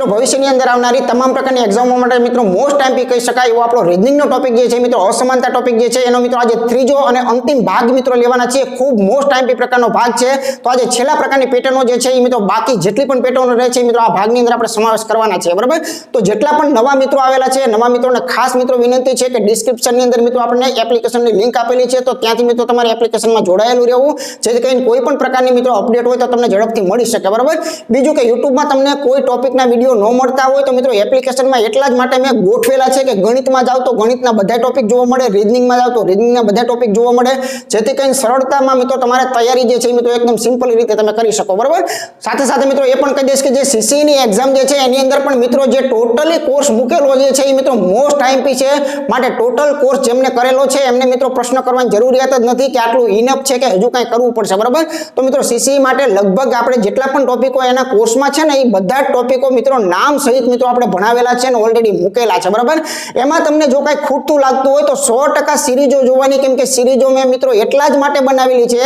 મિત્રો ભવિષ્યની અંદર આવનારી તમામ પ્રકારની એક્ઝામો માટે મિત્રો મોસ્ટ એમપી કહી શકાય એવો આપણો રીઝનિંગનો ટોપિક જે છે મિત્રો અસમાનતા ટોપિક જે છે એનો મિત્રો આજે ત્રીજો અને અંતિમ ભાગ મિત્રો લેવાના છે। ખૂબ મોસ્ટ એમપી પ્રકારનો ભાગ છે। તો આજે છેલ્લા પ્રકારની પેટર્નો જે છે એ મિત્રો બાકી જેટલી પણ પેટર્નો રહે છે મિત્રો આ ભાગની અંદર આપણે સમાવેશ કરવાના છે, બરાબર। તો જેટલા પણ નવા મિત્રો આવેલા છે નવા મિત્રોને ખાસ મિત્રો વિનંતી છે કે ડિસ્ક્રિપ્શનની અંદર મિત્રો આપણને એપ્લિકેશનની લિંક આપેલી છે, તો ત્યાંથી મિત્રો તમારે એપ્લિકેશનમાં જોડાયેલું રહેવું જેથી કરીને કોઈ પણ પ્રકારની મિત્રો અપડેટ હોય તો તમને ઝડપથી મળી શકે, બરાબર। બીજું કે યુટ્યુબમાં તમને કોઈ ટોપિકના વિડીયો ન મળતા હોય તો મિત્રો એપ્લિકેશનમાં એટલા જ માટે મેં ગોઠવેલા છે કે ગણિતમાં જાવ તો ગણિતના બધા ટોપિક જોવા મળે, રીઝનિંગમાં જાવ તો રીઝનિંગના બધા ટોપિક જોવા મળે, જેથી કરીને સરળતામાં મિત્રો તમારે તૈયારી જે છે મિત્રો એકદમ સિમ્પલ રીતે તમે કરી શકો, બરાબર। સાથે સાથે મિત્રો એ પણ કહી દઈશ કે જે સીસીની એક્ઝામ જે છે એની અંદર પણ મિત્રો જે ટોટલી કોર્સ મૂકેલો જે છે એ મિત્રો મોસ્ટ આઈએમપી છે, માટે ટોટલ કોર્સ જેમને કરેલો છે એમને મિત્રો પ્રશ્ન કરવાની જરૂરિયાત જ નથી કે આટલું ઇનફ છે કે હજુ કંઈ કરવું પડશે, બરાબર। તો મિત્રો સીસી માટે લગભગ આપણે જેટલા પણ ટોપિકો એના કોર્સમાં છે ને એ બધા જ ટોપિકો મિત્રો નામ સહિત મિત્રો આપણે ભણાવેલા છે અને ઓલરેડી મૂકેલા છે, બરાબર। એમાં તમને જો કંઈ ખૂટતું લાગતું હોય તો 100% સિરીઝો જોવાની, કેમ કે સિરીઝો મેં મિત્રો એટલા જ માટે બનાવેલી છે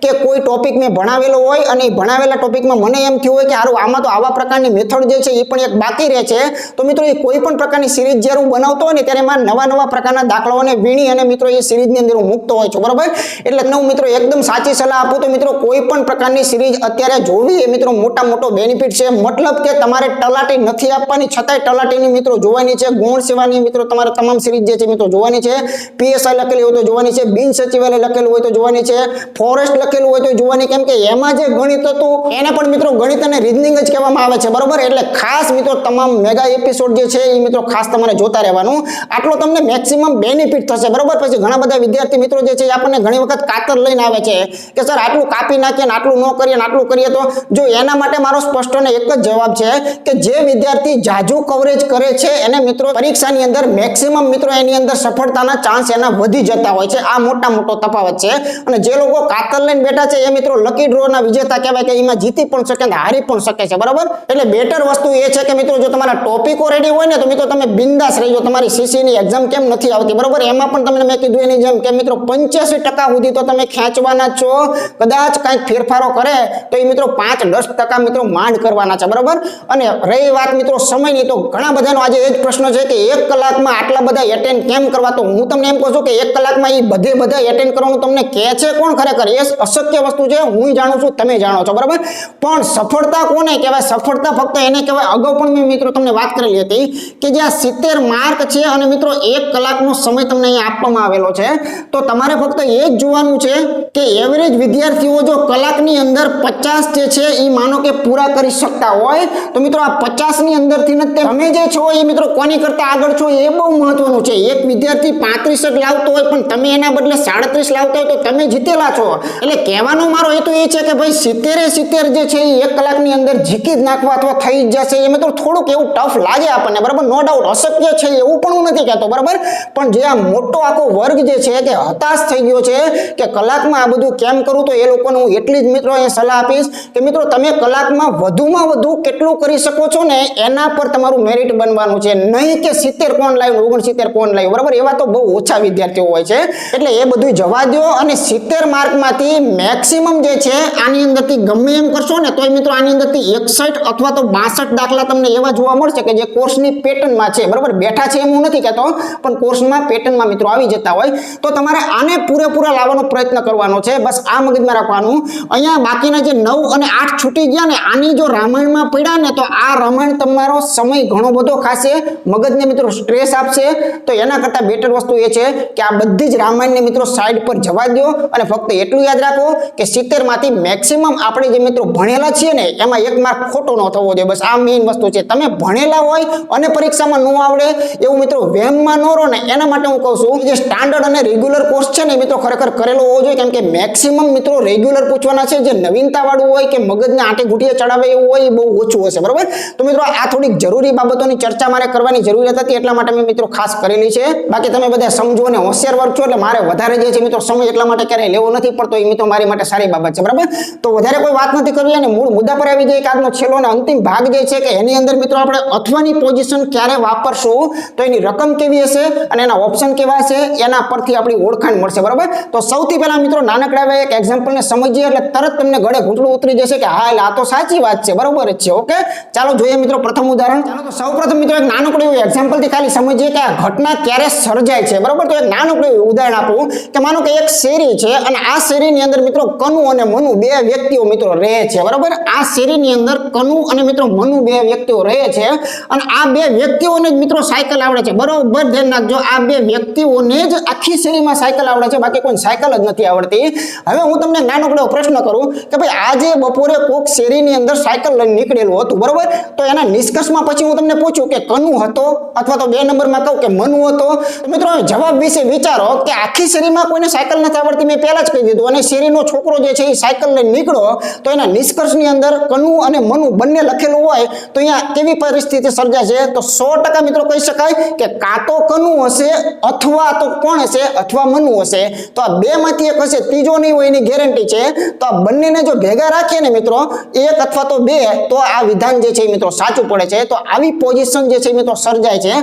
કે કોઈ ટોપિક મેં ભણાવેલો હોય અને એ ભણાવેલા ટોપિકમાં મને એમ થયું હોય કે હારું આમાં તો આવા પ્રકારની મેથડ જે છે એ પણ એક બાકી રહે છે, તો મિત્રો એ કોઈ પણ પ્રકારની સિરીઝ જ્યારે હું બનાવતો હોય ને ત્યારે એમાં નવા પ્રકારના દાખલાઓને વીણી અને મિત્રો એ સિરીઝની અંદર હું મૂકતો હોય છું, બરાબર। એટલે હું મિત્રો એકદમ સાચી સલાહ આપું તો મિત્રો કોઈ પણ પ્રકારની સિરીઝ અત્યારે જોવી એ મિત્રો મોટો બેનિફિટ છે। મતલબ કે તમારે તલાટી નથી આપવાની છતાંય તલાટીની મિત્રો જોવાની છે, ગુણ સેવાની મિત્રો તમારે તમામ સિરીઝ જે છે મિત્રો જોવાની છે, પીએસઆઈ લખેલી હોય તો જોવાની છે, બિન સચિવાલય લખેલું હોય તો જોવાની છે, ફોરેસ્ટ લખેલું હોય તો જોવાની, કેમ કે એમાં જે ગણિત હતું એને પણ મિત્રો ગણિત અને રીઝનિંગ જ કહેવામાં આવે છે, બરાબર। એટલે ખાસ મિત્રો તમામ મેગા એપિસોડ જે છે એ મિત્રો ખાસ તમારે જોતા રહેવાનું, આટલો તમને મેક્સિમમ બેનિફિટ થશે, બરાબર। પછી ઘણા બધા વિદ્યાર્થી મિત્રો જે છે આપણને ઘણી વખત કાતર લઈને આવે છે કે સર આટલું કાપી નાખીએ ને આટલું ન કરીએ ને આટલું કરીએ, તો જો એના માટે મારો સ્પષ્ટ અને એક જ જવાબ છે કે જે વિદ્યાર્થી જાજુ કવરેજ કરે છે એને મિત્રો પરીક્ષાની અંદર મેક્સિમમ મિત્રો એની અંદર સફળતાના ચાન્સ એના વધી જતા હોય છે, આ મોટો તફાવત છે। અને જે લોકો કાતર લઈને બેઠા છે એ મિત્રો લકી ડ્રોના વિજેતા કહેવાય કે એમાં જીતી પણ શકે ને હારી પણ શકે છે, બરાબર। એટલે બેટર વસ્તુ એ છે કે મિત્રો જો તમારા ટોપિકો રેડી હોય ને તો મિત્રો તમે બિંદાસ રહેજો, તમારી સીસીની એક્ઝામ કેમ નથી આવતી, બરાબર। એમાં પણ તમને મેં કીધું એની જેમ કે મિત્રો 85% સુધી તો તમે ખેંચવાના છો, કદાચ કંઈક ફેરફારો કરે તો એ મિત્રો 5-10% મિત્રો માંડ કરવાના છે, બરાબર। અને રહી વાત મિત્રો સમયની, તો ઘણા બધાનો આજે એ જ પ્રશ્ન છે કે 1 કલાકમાં આટલા બધા એટેન્ડ કેમ કરવા, તો હું તમને એમ કહું છું કે 1 કલાકમાં એ બધા એટેન્ડ કરવાનું તમને કહે છે કોણ, ખરેખર એ અશક્ય વસ્તુ છે, હું જાણું છું તમે જાણો છો, બરાબર। પણ સફળતા કોને કહેવાય, સફળતા ફક્ત એને કહેવાય, અગાઉ પણ મેં મિત્રો તમને વાત કરેલી હતી કે જે આ 70 માર્ક છે અને મિત્રો 1 કલાકનો સમય તમને અહીંયા આપવામાં આવેલો છે, તો તમારે ફક્ત એ જ જોવાનું છે કે એવરેજ વિદ્યાર્થીઓ જો કલાકની અંદર 50 જે છે એ માનો કે પૂરા કરી શકતા હોય તો મિત્રો આ 50 ની અંદરથી ને તમે જે છો એ મિત્રો કોની કરતા આગળ છો એ બહુ મહત્વનું છે। એક વિદ્યાર્થી 35 જ લાવતો હોય પણ તમે એના બદલે 37 લાવતા હોય તો તમે જીતેલા છો। એટલે કહેવાનો મારો હેતુ એ છે કે ભાઈ 70 જે છે એ 1 કલાકની અંદર જીકી જ નાખવા અથવા થઈ જ જશે એ મિત્રો થોડુંક એવું ટફ લાગે આપણને, બરાબર। નો ડાઉટ અશક્ય છે એવું પણ હું નથી કહેતો, બરાબર। પણ જે આ મોટો આખો વર્ગ જે છે કે હતાશ થઈ ગયો છે કે કલાકમાં આ બધું કેમ કરું, તો એ લોકોને હું એટલી જ મિત્રો એ સલાહ આપીશ કે મિત્રો તમે કલાકમાં વધુમાં વધુ કેટલું કરી શકો છો ને એના પર તમારું મેરિટ બનવાનું છે, નહીં કે 70 કોણ લાવ્યું 69 કોણ લાવ્યું, બરાબર। એવા તો બહુ ઓછા વિદ્યાર્થીઓ હોય છે, એટલે એ બધું જવા દો અને 70 માર્કમાંથી મેક્સિમમ જે છે આની અંદરથી ગમે એમ કરશો ને તો મિત્રો આની અંદરથી 61 અથવા તો 62 દાખલા તમને એવા જોવા મળશે કે જે કોર્સની પેટર્નમાં છે, બરાબર। બેઠા છે એમ હું નથી કહેતો પણ કોર્સમાં પેટર્નમાં મિત્રો આવી જતા હોય તો તમારે આને પૂરેપૂરા લાવવાનો પ્રયત્ન કરવાનો છે, બસ આ મગજમાં રાખવાનું। અહીંયા બાકીના જે 9 અને 8 છૂટી ગયા ને આની જો રામાયણમાં પડ્યા ને તો આ રામાયણ તમારો સમય ઘણો બધો ખાશે, મગજને મિત્રો સ્ટ્રેસ આપશે, તો એના કરતાં બેટર વસ્તુ એ છે કે આ બધી જ રામાયણને મિત્રો સાઈડ પર જવા દો અને ફક્ત એટલું યાદ રાખો કે 70 માંથી મેક્સિમમ આપણે જે મિત્રો ભણેલા છીએ ને એમાં 1 માર્ક ખોટો ન થવો જોઈએ, બસ આ મેઇન વસ્તુ છે। તમે ભણેલા હોય અને પરીક્ષામાં ન આવડે એવું મિત્રો વહેમમાં ન રહો ને, એના માટે હું કહું છું જે સ્ટાન્ડર્ડ અને રેગ્યુલર કોર્સ છે ને મિત્રો ખરેખર કરેલો હોવો જોઈએ, કેમ કે મેક્સિમમ મિત્રો રેગ્યુલર પૂછવાના છે, જે નવીનતા વાળું હોય કે મગજને આંટી ઘૂંટીએ ચડાવે એવું હોય એ બહુ ઓછું હશે, બરાબર। તો મિત્રો આ થોડીક જરૂરી બાબતોની ચર્ચા મારે કરવાની જરૂરિયાત હતી એટલા માટે મેં મિત્રો ખાસ કરેલી છે, બાકી તમે બધા સમજો અને હોશિયાર વર્ગ છો એટલે મારે વધારે જે છે મિત્રો સમય એટલા માટે ક્યારેય લેવો નથી પડતો, એ મિત્રો મારી માટે સારી બાબત છે, બરાબર। તો વધારે કોઈ વાત નથી કરવી અને મૂળ મુદ્દા પર આવી જાય કે આજનો છેલ્લો અને અંતિમ ભાગ જે છે કે એની અંદર મિત્રો આપણે અથવાની પોઝિશન ક્યારે વાપરશું, તો એની રકમ કેવી હશે અને એના ઓપ્શન કેવા હશે એના પરથી આપણી ઓળખાણ મળશે, બરાબર। તો સૌથી પહેલા મિત્રો નાનકડા એવા એક એક્ઝામ્પલને સમજીએ એટલે તરત તમને ગળે ઘૂંટડું ઉતરી જશે કે હા એટલે આ તો સાચી વાત છે, બરાબર જ છે, ઓકે। ચાલો જોઈએ મિત્રો પ્રથમ ઉદાહરણ. ચાલો તો સૌપ્રથમ મિત્રો એક નાનકડું એવું એક્ઝામ્પલ થી ખાલી સમજીએ કે આ ઘટના ક્યારે સર્જાય છે. બરોબર, તો એક નાનકડું એવું ઉદાહરણ આપું કે માનો કે એક શેરી છે અને આ શેરીની અંદર મિત્રો કનુ અને મનુ બે વ્યક્તિઓ મિત્રો રહે છે. બરોબર, આ શેરીની અંદર કનુ અને મિત્રો મનુ બે વ્યક્તિઓ રહે છે અને આ બે વ્યક્તિઓને જ મિત્રો સાયકલ આવડે છે. બરોબર ધ્યાન રાખજો, આ બે વ્યક્તિઓને જ આખી શેરીમાં સાયકલ આવડે છે, બાકી કોઈ સાયકલ જ નથી આવડતી. હવે હું તમને નાનકડો પ્રશ્ન કરું કે ભાઈ આજે બપોરે કોક શેરીની અંદર સાયકલ લઈને નીકળેલું હતું. બરોબર, તો એના નિષ્કર્ષમાં પછી હું તમને પૂછું કે કનુ હતો અથવા તો 2 નંબરમાં કહું કે મનુ હતો. મિત્રો જવાબ વિશે વિચારો કે આખી શેરીમાં કોઈને સાયકલ નથી આવડતી, મેં પહેલા જ કહી દીધું, અને શેરીનો છોકરો જે છે એ સાયકલ લઈને નીકળો તો એના નિષ્કર્ષની અંદર કનુ અને મનુ બંને લખેલું હોય તો અહીંયા કેવી પરિસ્થિતિ સર્જાશે? તો 100% મિત્રો કહી શકાય કે કાં તો કનુ હશે અથવા તો કોણ હશે? અથવા મનુ હશે. તો આ બે માંથી એક હશે, ત્રીજો નહીં હોય એની ગેરંટી છે. તો આ બંનેને જો ભેગા રાખીએ ને મિત્રો, એક અથવા તો બે, તો આ વિધાન જે છે મિત્રો સાચું પડે છે. તો આવી પોઝિશન જે છે મિત્રો સર્જાય છે.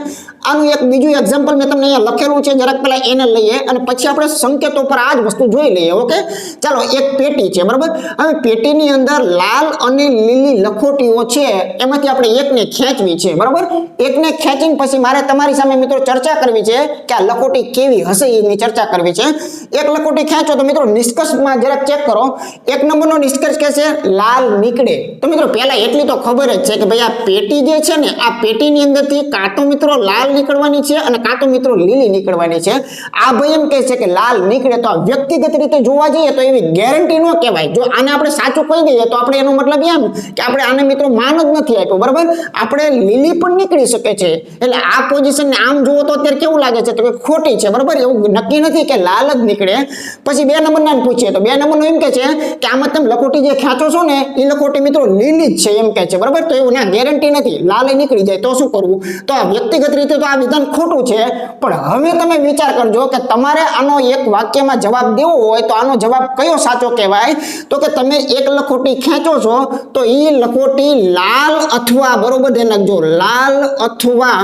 આનું એક બીજું એક્ઝામ્પલ મેં તમને અહીંયા લખેલું છે, જરાક પહેલા એને લઈએ અને પછી આપણે સંકેતો પર આ જ વસ્તુ જોઈ લઈએ. ઓકે, ચાલો એક પેટી છે. બરાબર, હવે પેટીની અંદર લાલ અને લીલી લખોટીઓ છે, એમાંથી આપણે એકને ખેંચવી છે. બરાબર, એકને ખેંચીને પછી મારે તમારી સામે મિત્રો ચર્ચા કરવી છે કે આ લખોટી કેવી હશે એની ચર્ચા કરવી છે. એક લખોટી ખેંચો તો મિત્રો નિષ્કર્ષમાં જરાક ચેક કરો. 1 નંબરનો નિષ્કર્ષ કે છે લાલ નીકળે. તો મિત્રો પહેલા એટલી તો ખબર જ છે કે ભાઈ આ પેટી જે છે ને, આ પેટીની અંદરથી કાં તો મિત્રો લાલ નીકળવાની છે અને કાં તો મિત્રો લીલી નીકળવાની છે. આ ભાઈ એમ કહે છે કે લાલ નીકળે, તો આ વ્યક્તિગત રીતે જોવા જઈએ તો એવી ગેરંટી ન કહેવાય. જો આને આપણે સાચું કહી દઈએ તો આપણે એનો મતલબ એમ કે આપણે આને મિત્રો માન જ નથી આપ્યો. બરાબર, આપણે લીલી પણ નીકળી શકે છે. એટલે આ પોઝિશનને આમ જુઓ તો અત્યારે કેવું લાગે છે? તો કે ખોટી છે. બરાબર, એવું નક્કી નથી કે લાલ જ નીકળે. પછી 2 નંબરના પૂછીએ તો 2 નંબરનો એમ કે છે કે આમાં તમે લખોટી જે ખેંચો છો ને એ લખોટી મિત્રો લીલી જ છે એમ કહે છે. બરાબર, તો એવું ના, ગેરંટી નથી, લાલ નીકળી જાય તો શું કરવું? તો આ વ્યક્તિગત રીતે તો આ વિધાન ખોટું છે. પણ હવે તમે વિચાર કરજો કે તમારે આનો એક વાક્યમાં જવાબ દેવો હોય તો આનો જવાબ કયો સાચો કહેવાય? તો કે તમે એક લખોટી ખેંચો છો તો એ લખોટી લાલ અથવા, બરોબર ધ્યાન રાખજો, લાલ અથવા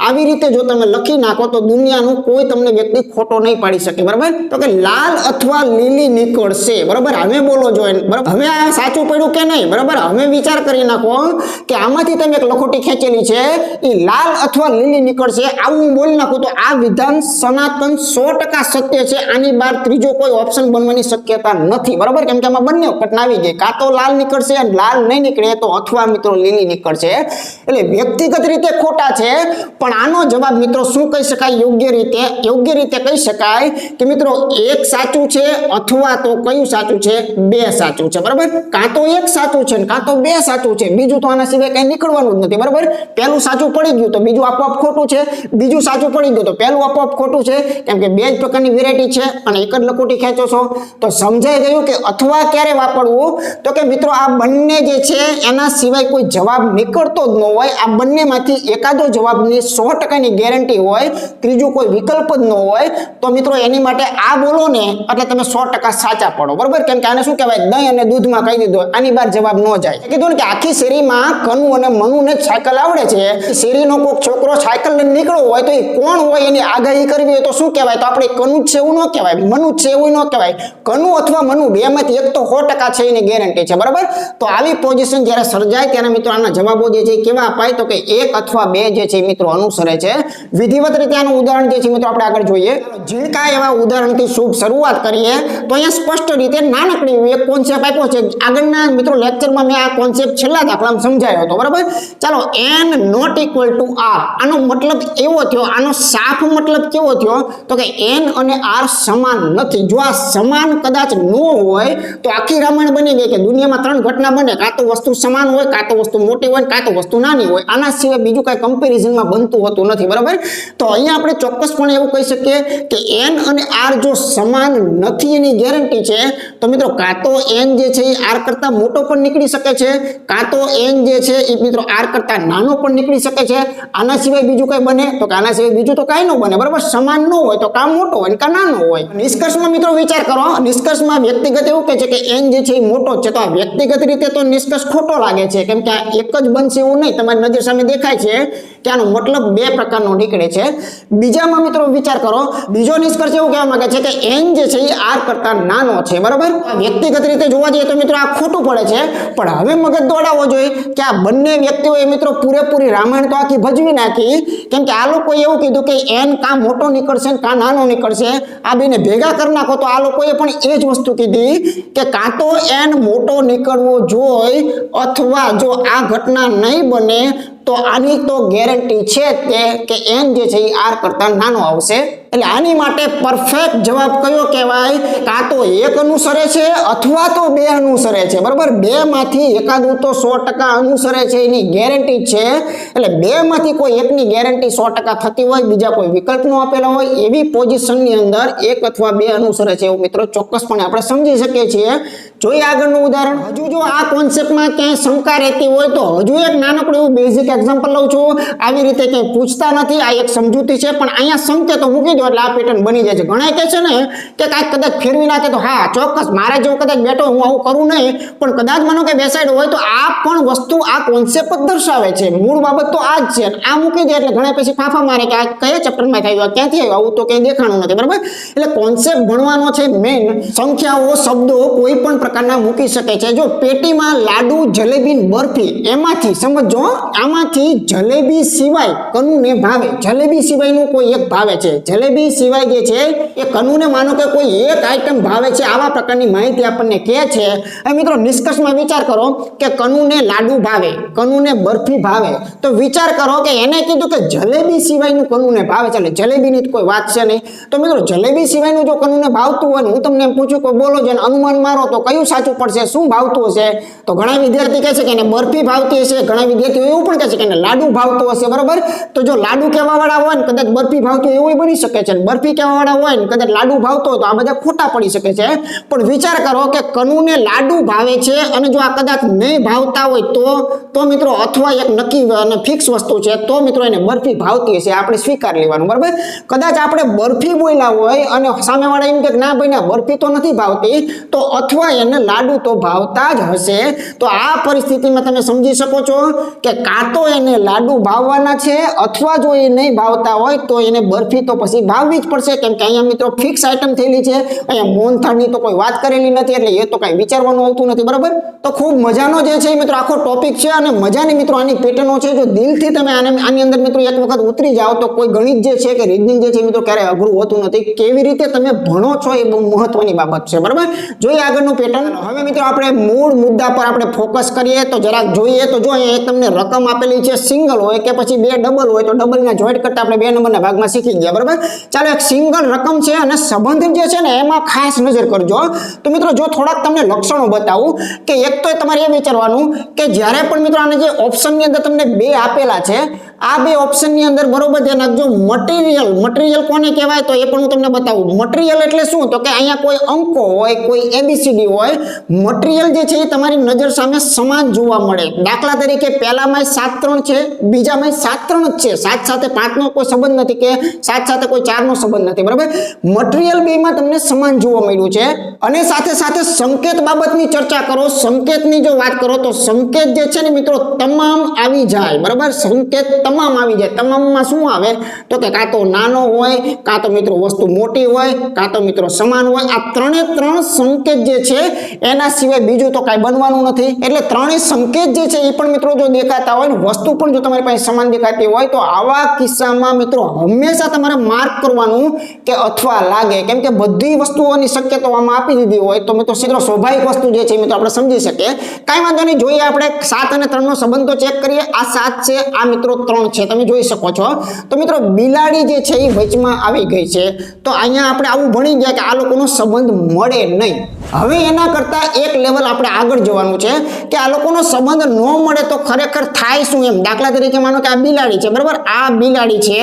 આવી રીતે જો તમે લખી નાખો તો દુનિયાનું કોઈ તમને વ્યક્તિ ખોટો નહીં પાડી શકે. બરાબર, તો કે લાલ અથવા લીલી નીકળશે. બરાબર, હવે બોલો જો, બરાબર હવે આ સાચું પડ્યું કે નહીં? બરાબર, હવે વિચાર કરી નાખો કે આમાંથી તમે એક લખોટી ખેંચેલી છે એ લાલ અથવા લીલી નીકળશે, આવું હું બોલી નાખું તો આ વિધાન સનાતન 100% સત્ય છે. આની બહાર ત્રીજો કોઈ ઓપ્શન બનવાની શક્યતા નથી. બરાબર, કેમ કે આમાં બંને ઘટના આવી ગઈ, કાં તો લાલ નીકળશે અને લાલ નહીં નીકળે તો અથવા મિત્રો લીલી નીકળશે. એટલે વ્યક્તિગત રીતે ખોટા છે, પણ આનો જવાબ મિત્રો શું કહી શકાય? યોગ્ય રીતે કહી શકાય કે મિત્રો એક સાચું છે અથવા તો કયું સાચું છે? 2 સાચું છે. બરાબર, કાં તો એક સાચું છે કાં તો 2 સાચું છે, બીજું તો આના સિવાય કઈ નીકળવાનું જ નથી. બરાબર, પહેલું સાચું પડી ગયું તો બીજું આપોઆપ ખોટું છે, બીજું સાચું પડી ગયું તો પહેલું આપોઆપ ખોટું છે. કેમ કે 2 જ પ્રકારની વેરાયટી છે અને એક જ લખોટી ખેંચો છો. તો સમજાઈ ગયું કે અથવા ક્યારે વાપરવું? તો કે મિત્રો આ બંને જે છે એના સિવાય કોઈ જવાબ નીકળતો જ ન હોય, આ બંનેમાંથી એકાદો જવાબની 100%ની ગેરંટી હોય, ત્રીજું કોઈ વિકલ્પ જ ન હોય, તો મિત્રો એની માટે આ બોલો ને એટલે તમે 100% સાચા પડો. બરાબર, કેમ કે આને શું કહેવાય? દહીં અને દૂધમાં કહી દીધું, આની બહાર જવાબ ન જાય. કીધું ને કે આખી શેરીમાં કનુ અને મનુને જ સાયકલ આવડે છે. શેરીનો કોઈક છોકરો સાયકલ લઈને નીકળ્યો હોય તો એ કોણ હોય એની આગાહી કરવી હોય તો શું કહેવાય? તો આપણે કનુ જ છે એવું ન કહેવાય, મનુ જ છે એવું ન કહેવાય. કનુ અથવા મનુ બેમાંથી એક તો 100% છે એની ગેરંટી છે. બરાબર, તો આવી પોઝિશન જ્યારે સર્જાય ત્યારે મિત્રો આના જવાબો જે છે કેવા અપાય? તો કે 1 અથવા 2 જે છે મિત્રો અનુસરે છે. વિધિવત રીતે આનું ઉદાહરણ જે છે મિત્રો આપણે આગળ જોઈએ. ઝીણકા એવા ઉદાહરણથી શુભ શરૂઆત કરીએ તો અહીંયા સ્પષ્ટ રીતે નાનકડી એક કોન્સેપ્ટ આપ્યો છે. આગળના મિત્રો લેક્ચરમાં મેં આ કોન્સેપ્ટ છેલ્લા દાખલામાં સમજાયો હતો. બરાબર, ચાલો n not equal to r, આનો મતલબ એવો થયો, આનો સાફ મતલબ કેવો થયો? તો કે n અને r સમાન નથી. જો આ સમાન કદાચ ન હોય તો આખી રામાયણ બની ગઈ કે દુનિયામાં 3 ઘટના બને, કાં તો વસ્તુ સમાન હોય, કાં તો વસ્તુ મોટી હોય, કાં તો વસ્તુ નાની હોય. આના સિવાય બીજું કાંઈ કમ્પેરિઝનમાં બનતું હોતું નથી. બરાબર, તો અહીંયા આપણે ચોક્કસપણે એવું કહી શકીએ કે n અને r જો સમાન નથી એની ગેરંટી છે તો મિત્રો કાં તો n જે છે એ r કરતાં મોટો પણ નીકળી શકે છે, કાં તો n જે છે એ મિત્રો r કરતાં નાનો પણ નીકળી શકે છે. આના સિવાય બીજું કંઈ બને? તો કે આના સિવાય બીજું તો કાંઈ ન બને. બરાબર, સમાન ન હોય તો કાં મોટો હોય કાં નાનો હોય. નિષ્કર્ષમાં મિત્રો વિચાર કરો, નિષ્કર્ષમાં વ્યક્તિગત એવું કહે છે કે n જે છે એ મોટો છે, તો આ વ્યક્તિગત રીતે તો નિષ્કર્ષ ખોટો લાગે છે. કેમ કે આ એક જ બનશે એવું નહીં, તમારી નજર સામે દેખાય છે કે આનો મતલબ 2 પ્રકારનો નીકળે છે. બીજામાં મિત્રો વિચાર કરો, બીજો નિષ્કર્ષ એવું કહેવા માંગે છે કે n જે છે એ r કરતાં નાનો છે. બરાબર, વ્યક્તિગત રીતે જોવા જઈએ તો મિત્રો આ ખોટું પડે છે. પણ હવે મગજ દોડાવવો જોઈએ કે આ બંને વ્યક્તિઓએ મિત્રો પૂરેપૂરી રામાયણ તો આખી ભજવી નાખી, કેમ કે આ લોકોએ એવું કીધું કે એન કાં મોટો નીકળશે ને કાં નાનો નીકળશે, આ બેને ભેગા કરી નાખો. તો આ લોકોએ પણ એ જ વસ્તુ કીધી કે કાં તો એન મોટો નીકળવો જોઈએ અથવા જો આ ઘટના નહીં બને તો આની તો ગેરંટી છે તે કે એન જે છે એ આર કરતા નાનો આવશે. એટલે આની માટે પરફેક્ટ જવાબ કયો કહેવાય? કાં તો એક અનુસરે છે અથવા તો બે અનુસરે છે. બરાબર, બે માંથી એકાદું તો 100% અનુસરે છે એની ગેરંટી છે. એટલે બે માંથી કોઈ એકની ગેરંટી 100% થતી હોય, બીજા કોઈ વિકલ્પ નો આપેલા હોય, એવી પોઝિશનની અંદર એક અથવા બે અનુસરે છે એવું મિત્રો ચોક્કસપણે આપણે સમજી શકીએ છીએ. જોઈએ આગળનું ઉદાહરણ. હજુ જો આ કોન્સેપ્ટમાં ક્યાંય શંકા રહેતી હોય તો હજુ એક નાનકડું એવું બેઝિક એક્ઝામ્પલ લઉં છું. આવી રીતે કંઈ પૂછતા નથી, આ એક સમજૂતી છે, પણ અહીંયા સંકેતો મૂકી દો એટલે આ પેટર્ન બની જાય છે. ઘણા કહે છે ને કે કાંઈક કદાચ ફેરવી નાખે તો હા ચોક્કસ મારા જેવો કદાચ બેઠો હું આવું કરું નહીં, પણ કદાચ માનો કે બેસાડ્યો હોય તો આ પણ વસ્તુ આ કોન્સેપ્ટ જ દર્શાવે છે. મૂળ બાબત તો આ જ છે. આ મૂકી દે એટલે ઘણા પછી ફાંફા મારે કે આ કયા ચેપ્ટરમાં થયું, ક્યાંથી આવ્યું, આવું તો કંઈ દેખાણું નથી. બરાબર, એટલે કોન્સેપ્ટ ભણવાનો છે મેઇન. સંખ્યાઓ શબ્દો કોઈ પણ પ્રકારના મૂકી શકે છે. જો પેટીમાં લાડુ જલેબી બરફી, એમાંથી સમજો આમાંથી જલેબી સિવાય કનુને ભાવે, જલેબી સિવાયનું કોઈ એક ભાવે છે, જલેબી સિવાય જે છે એ કનુને માનો કે કોઈ એક આઈટમ ભાવે છે, આવા પ્રકારની માહિતી આપણને કહે છે. હવે મિત્રો નિષ્કર્ષમાં વિચાર કરો કે કનુને લાડુ ભાવે, કનુને બરફી ભાવે, તો વિચાર કરો કે એને કીધું કે જલેબી સિવાયનું કનુને ભાવે છે, એટલે જલેબીની કોઈ વાત છે નહીં. તો મિત્રો જલેબી સિવાયનું જો કનુને ભાવતું હોય ને હું તમને એમ પૂછું કે બોલો જેને અનુમાન મારો તો કયું સાચું પડશે, શું ભાવતું હશે? તો ઘણા વિદ્યાર્થી કહે છે કે એને બરફી ભાવતી હશે, ઘણા વિદ્યાર્થીઓ એવું પણ કહે છે કે એને લાડુ ભાવતો હશે. બરાબર, તો જો લાડુ કહેવા વાળા હોય ને કદાચ બરફી ભાવતું એવું બની શકે છે, બરફી કહેવા વાળા હોય ને કદાચ લાડુ ભાવતો હોય તો આ બધા ખોટા પડી શકે છે. પણ વિચાર કરો કે કનુને લાડુ ભાવે છે અને જો આ કદાચ નહીં ભાવતા હોય તો મિત્રો અથવા એક નક્કી અને ફિક્સ વસ્તુ છે તો મિત્રો એને બરફી ભાવતી હશે, આપણે સ્વીકાર લેવાનું. બરાબર, કદાચ આપણે બરફી બોલ્યા હોય અને સામેવાળા એમ કે ના ભાઈ ના બરફી તો નથી ભાવતી, તો અથવા એને લાડુ તો ભાવતા જ હશે. તો આ પરિસ્થિતિમાં તમે સમજી શકો છો કે કાં તો એને લાડુ ભાવવાના છે અથવા જો એ નહીં ભાવતા હોય તો એને બરફી તો પછી ભાવવી જ પડશે, કેમ કે અહીંયા મિત્રો ફિક્સ આઈટમ થયેલી છે. અહીંયા મોહનથાળની તો કોઈ વાત કરેલી નથી, એટલે એ તો કાંઈ વિચારવાનું આવતું નથી. બરાબર, તો ખૂબ મજાનો જે છે મિત્રો આખો ટોપિક છે અને મજાની મિત્રો આની પેટર્નો છે. જો દિલથી તમે આની અંદર મિત્રો એક વખત ઉતરી જાઓ તો કોઈ ગણિત જે છે કે રીઝનિંગ જે છે મિત્રો ક્યારેય અઘરું હોતું નથી. કેવી રીતે તમે ભણો છો એ બહુ મહત્વની બાબત છે. બરાબર, જોઈએ આગળનું પેટર્ન. હવે મિત્રો આપણે મૂળ મુદ્દા પર આપણે ફોકસ કરીએ તો જરાક જોઈએ તો જો અહીંયા તમને રકમ આપેલી છે, સિંગલ હોય કે પછી બે ડબલ હોય તો ડબલના જોઈન્ટ કરતા આપણે 2 નંબરના ભાગમાં શીખી ગયા. બરાબર, ચાલો એક સિંગલ રકમ છે અને સંબંધ જે છે ને એમાં ખાસ નજર કરજો. તો મિત્રો જો થોડાક તમને લક્ષણો બતાવું કે એક તો તમારે એ વિચારવાનું કે જ્યારે પણ મિત્રો આને જે ઓપ્શનની અંદર તમને 2 આપેલા છે, આ 2 ઓપ્શનની અંદર બરોબર ધ્યાન રાખજો. મટીરિયલ કોને કહેવાય તો એ પણ હું તમને બતાવું. મટીરિયલ એટલે શું? તો કે અહીંયા કોઈ અંકો હોય, કોઈ ABCD હોય, મટીરિયલ જે છે એ તમારી નજર સામે સમાન જોવા મળે. દાખલા તરીકે પહેલામાં 7 3 છે, બીજામાં 7 3 જ છે, 7 સાથે 5 નો કોઈ સંબંધ નથી કે 7 સાથે કોઈ 4 નો સંબંધ નથી. બરાબર, મટીરિયલ બેમાં તમને સમાન જોવા મળ્યું છે. અને સાથે સાથે સંકેત બાબતની ચર્ચા કરો, સંકેતની જો વાત કરો તો સંકેત જે છે ને મિત્રો તમામ આવી જાય. બરાબર, સંકેત તમામ આવી જાય. તમામમાં શું આવે તો કે કાં તો નાનો હોય, કાં તો મિત્રો વસ્તુ મોટી હોય, કાં તો મિત્રો સમાન હોય. આ 3 સંકેત જે છે એના સિવાય બીજું તો કાંઈ બનવાનું નથી. એટલે 3 સંકેત જે છે એ પણ મિત્રો જો દેખાતા હોય ને વસ્તુ પણ જો તમારી પાસે સમાન દેખાતી હોય તો આવા કિસ્સામાં મિત્રો હંમેશા તમારે માર્ક કરવાનું કે અથવા લાગે, કેમ કે બધી વસ્તુઓની શક્યતાઓ આમાં આપી દીધી હોય તો મિત્રો સીધો સ્વાભાવિક વસ્તુ જે છે મિત્રો આપણે સમજી શકીએ. કાંઈ વાંધો નહીં, જોઈએ આપણે 7 અને 3 નો સંબંધ તો ચેક કરીએ. આ 7 છે, આ મિત્રો 3 છે, તમે જોઈ શકો છો. તો મિત્રો બિલાડી જે છે એ વચમાં આવી ગઈ છે, તો અહીંયા આપણે આવું ભણી ગયા કે આ લોકોનો સંબંધ મળે નહીં. હવે એના કરતા એક લેવલ આપણે આગળ જવાનું છે કે આ લોકોનો સંબંધ ન મળે તો ખરેખર થાય શું એમ. દાખલા તરીકે માનો કે આ બિલાડી છે, બરાબર, આ બિલાડી છે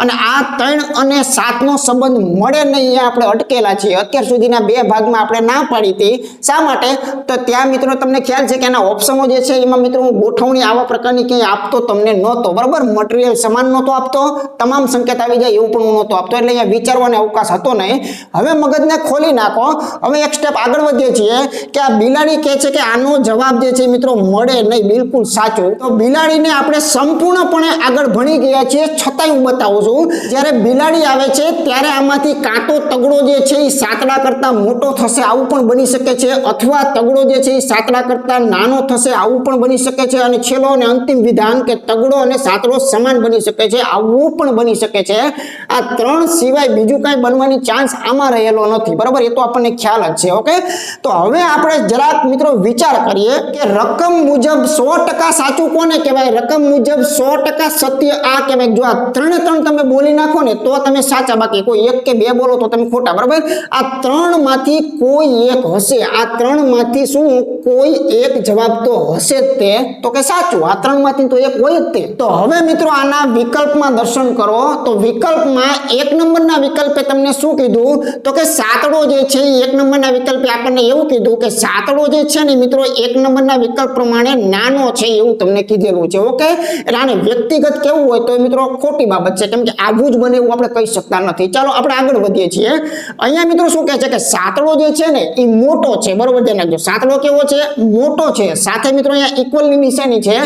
અને આ 3 અને 7 નો સંબંધ મળે નહીં, અહીંયા આપણે અટકેલા છીએ. અત્યાર સુધીના 2 ભાગમાં આપણે ના પાડી હતી. શા માટે? તો ત્યાં મિત્રો તમને ખ્યાલ છે કે એના ઓપ્શનો જે છે એમાં મિત્રો હું ગોઠવણી આવા પ્રકારની ક્યાંય આપતો તમને નહોતો. બરાબર, મટીરિયલ સમાન નહોતો આપતો, તમામ સંકેત આવી જાય એવું પણ હું નહોતો આપતો, એટલે અહીંયા વિચારવાનો અવકાશ હતો નહીં. હવે મગજને ખોલી નાખો. હવે એક સ્ટેપ આગળ વધીએ છીએ કે આ બિલાડી કહે છે કે આનો જવાબ જે છે મિત્રો મળે નહીં, બિલકુલ સાચું. તો બિલાડીને આપણે સંપૂર્ણપણે આગળ ભણી ગયા છીએ, છતાંય હું બતાવું છું જ્યારે બિલાડી આવે છે ત્યારે આમાંથી કાં તો તગડો જે છે એ સાતડા કરતા મોટો થશે, આવું પણ બની શકે છે, અથવા તગડો જે છે એ સાતડા કરતા નાનો થશે, આવું પણ બની શકે છે, અને છેલ્લો અને અંતિમ વિધાન કે તગડો અને સાતડો સમાન બની શકે છે, આવું પણ બની શકે છે. આ ત્રણ સિવાય બીજું કાંઈ બનવાની ચાન્સ આમાં રહેલો નથી, બરાબર? એ તો આપણને ખ્યાલ જ છે. ઓકે, તો હવે આપણે જરાક મિત્રો વિચાર કરીએ કે રકમ મુજબ 100% સાચું કોને કહેવાય, રકમ મુજબ 100% સત્ય આ કહેવાય. જો આ ત્રણે ત્રણ તમે બોલી નાખો ને તો તમે સાચા, બાકી કોઈ એક કે બે બોલો તો તમે ખોટા, બરાબર? આ ત્રણ માંથી કોઈ એક હશે, આ ત્રણ માંથી શું કોઈ એક જવાબ તો હશે જ તે, તો કે સાચું. આ ત્રણ માંથી તો એક હોય જ તે. તો હવે મિત્રો આના વિકલ્પમાં દર્શન કરો. તો વિકલ્પમાં એક નંબરના વિકલ્પે તમને શું કીધું, તો કે સાતડો જે છે એ એક નંબરના વિકલ્પે આપણને એવું કીધું કે સાતડો જે છે ને મિત્રો એક નંબરના વિકલ્પ પ્રમાણે નાનો છે એવું તમને કીધેલું છે. ઓકે, એટલે આને વ્યક્તિગત કેવું હોય તો મિત્રો ખોટી બાબત છે, કેમ કે આવું જ બને એવું આપણે કહી શકતા નથી. ચાલો આપણે આગળ વધીએ છીએ. અહીંયા મિત્રો શું કહે છે કે સાતડો જે છે ને એ મોટો છે, બરોબર? ધ્યાન રાખજો, સાતડો કેવો છે, મોટો છે. સાથે મિત્રો અહીંયા ઇક્વલની નિશાની છે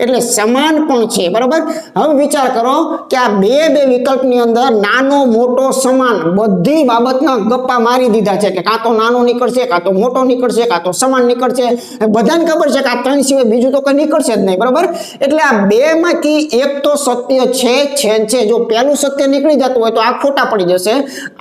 એટલે સમાન પણ છે, બરોબર? હવે વિચાર કરો કે આ બે વિકલ્પની અંદર નાનો મોટો સમાન બધી બાબતના ગપ્પા મારી દીધા છે કે કાં તો નાનો નીકળશે, કાં તો મોટો નીકળશે, કાં તો સમાન નીકળશે. બધાને ખબર છે કે આ ત્રણ સિવાય બીજું તો કંઈ નીકળશે જ નહીં, બરોબર? એટલે આ બે માંથી એક તો સત્ય છે. જો પહેલું સત્ય નીકળી જતું હોય તો આ ખોટા પડી જશે,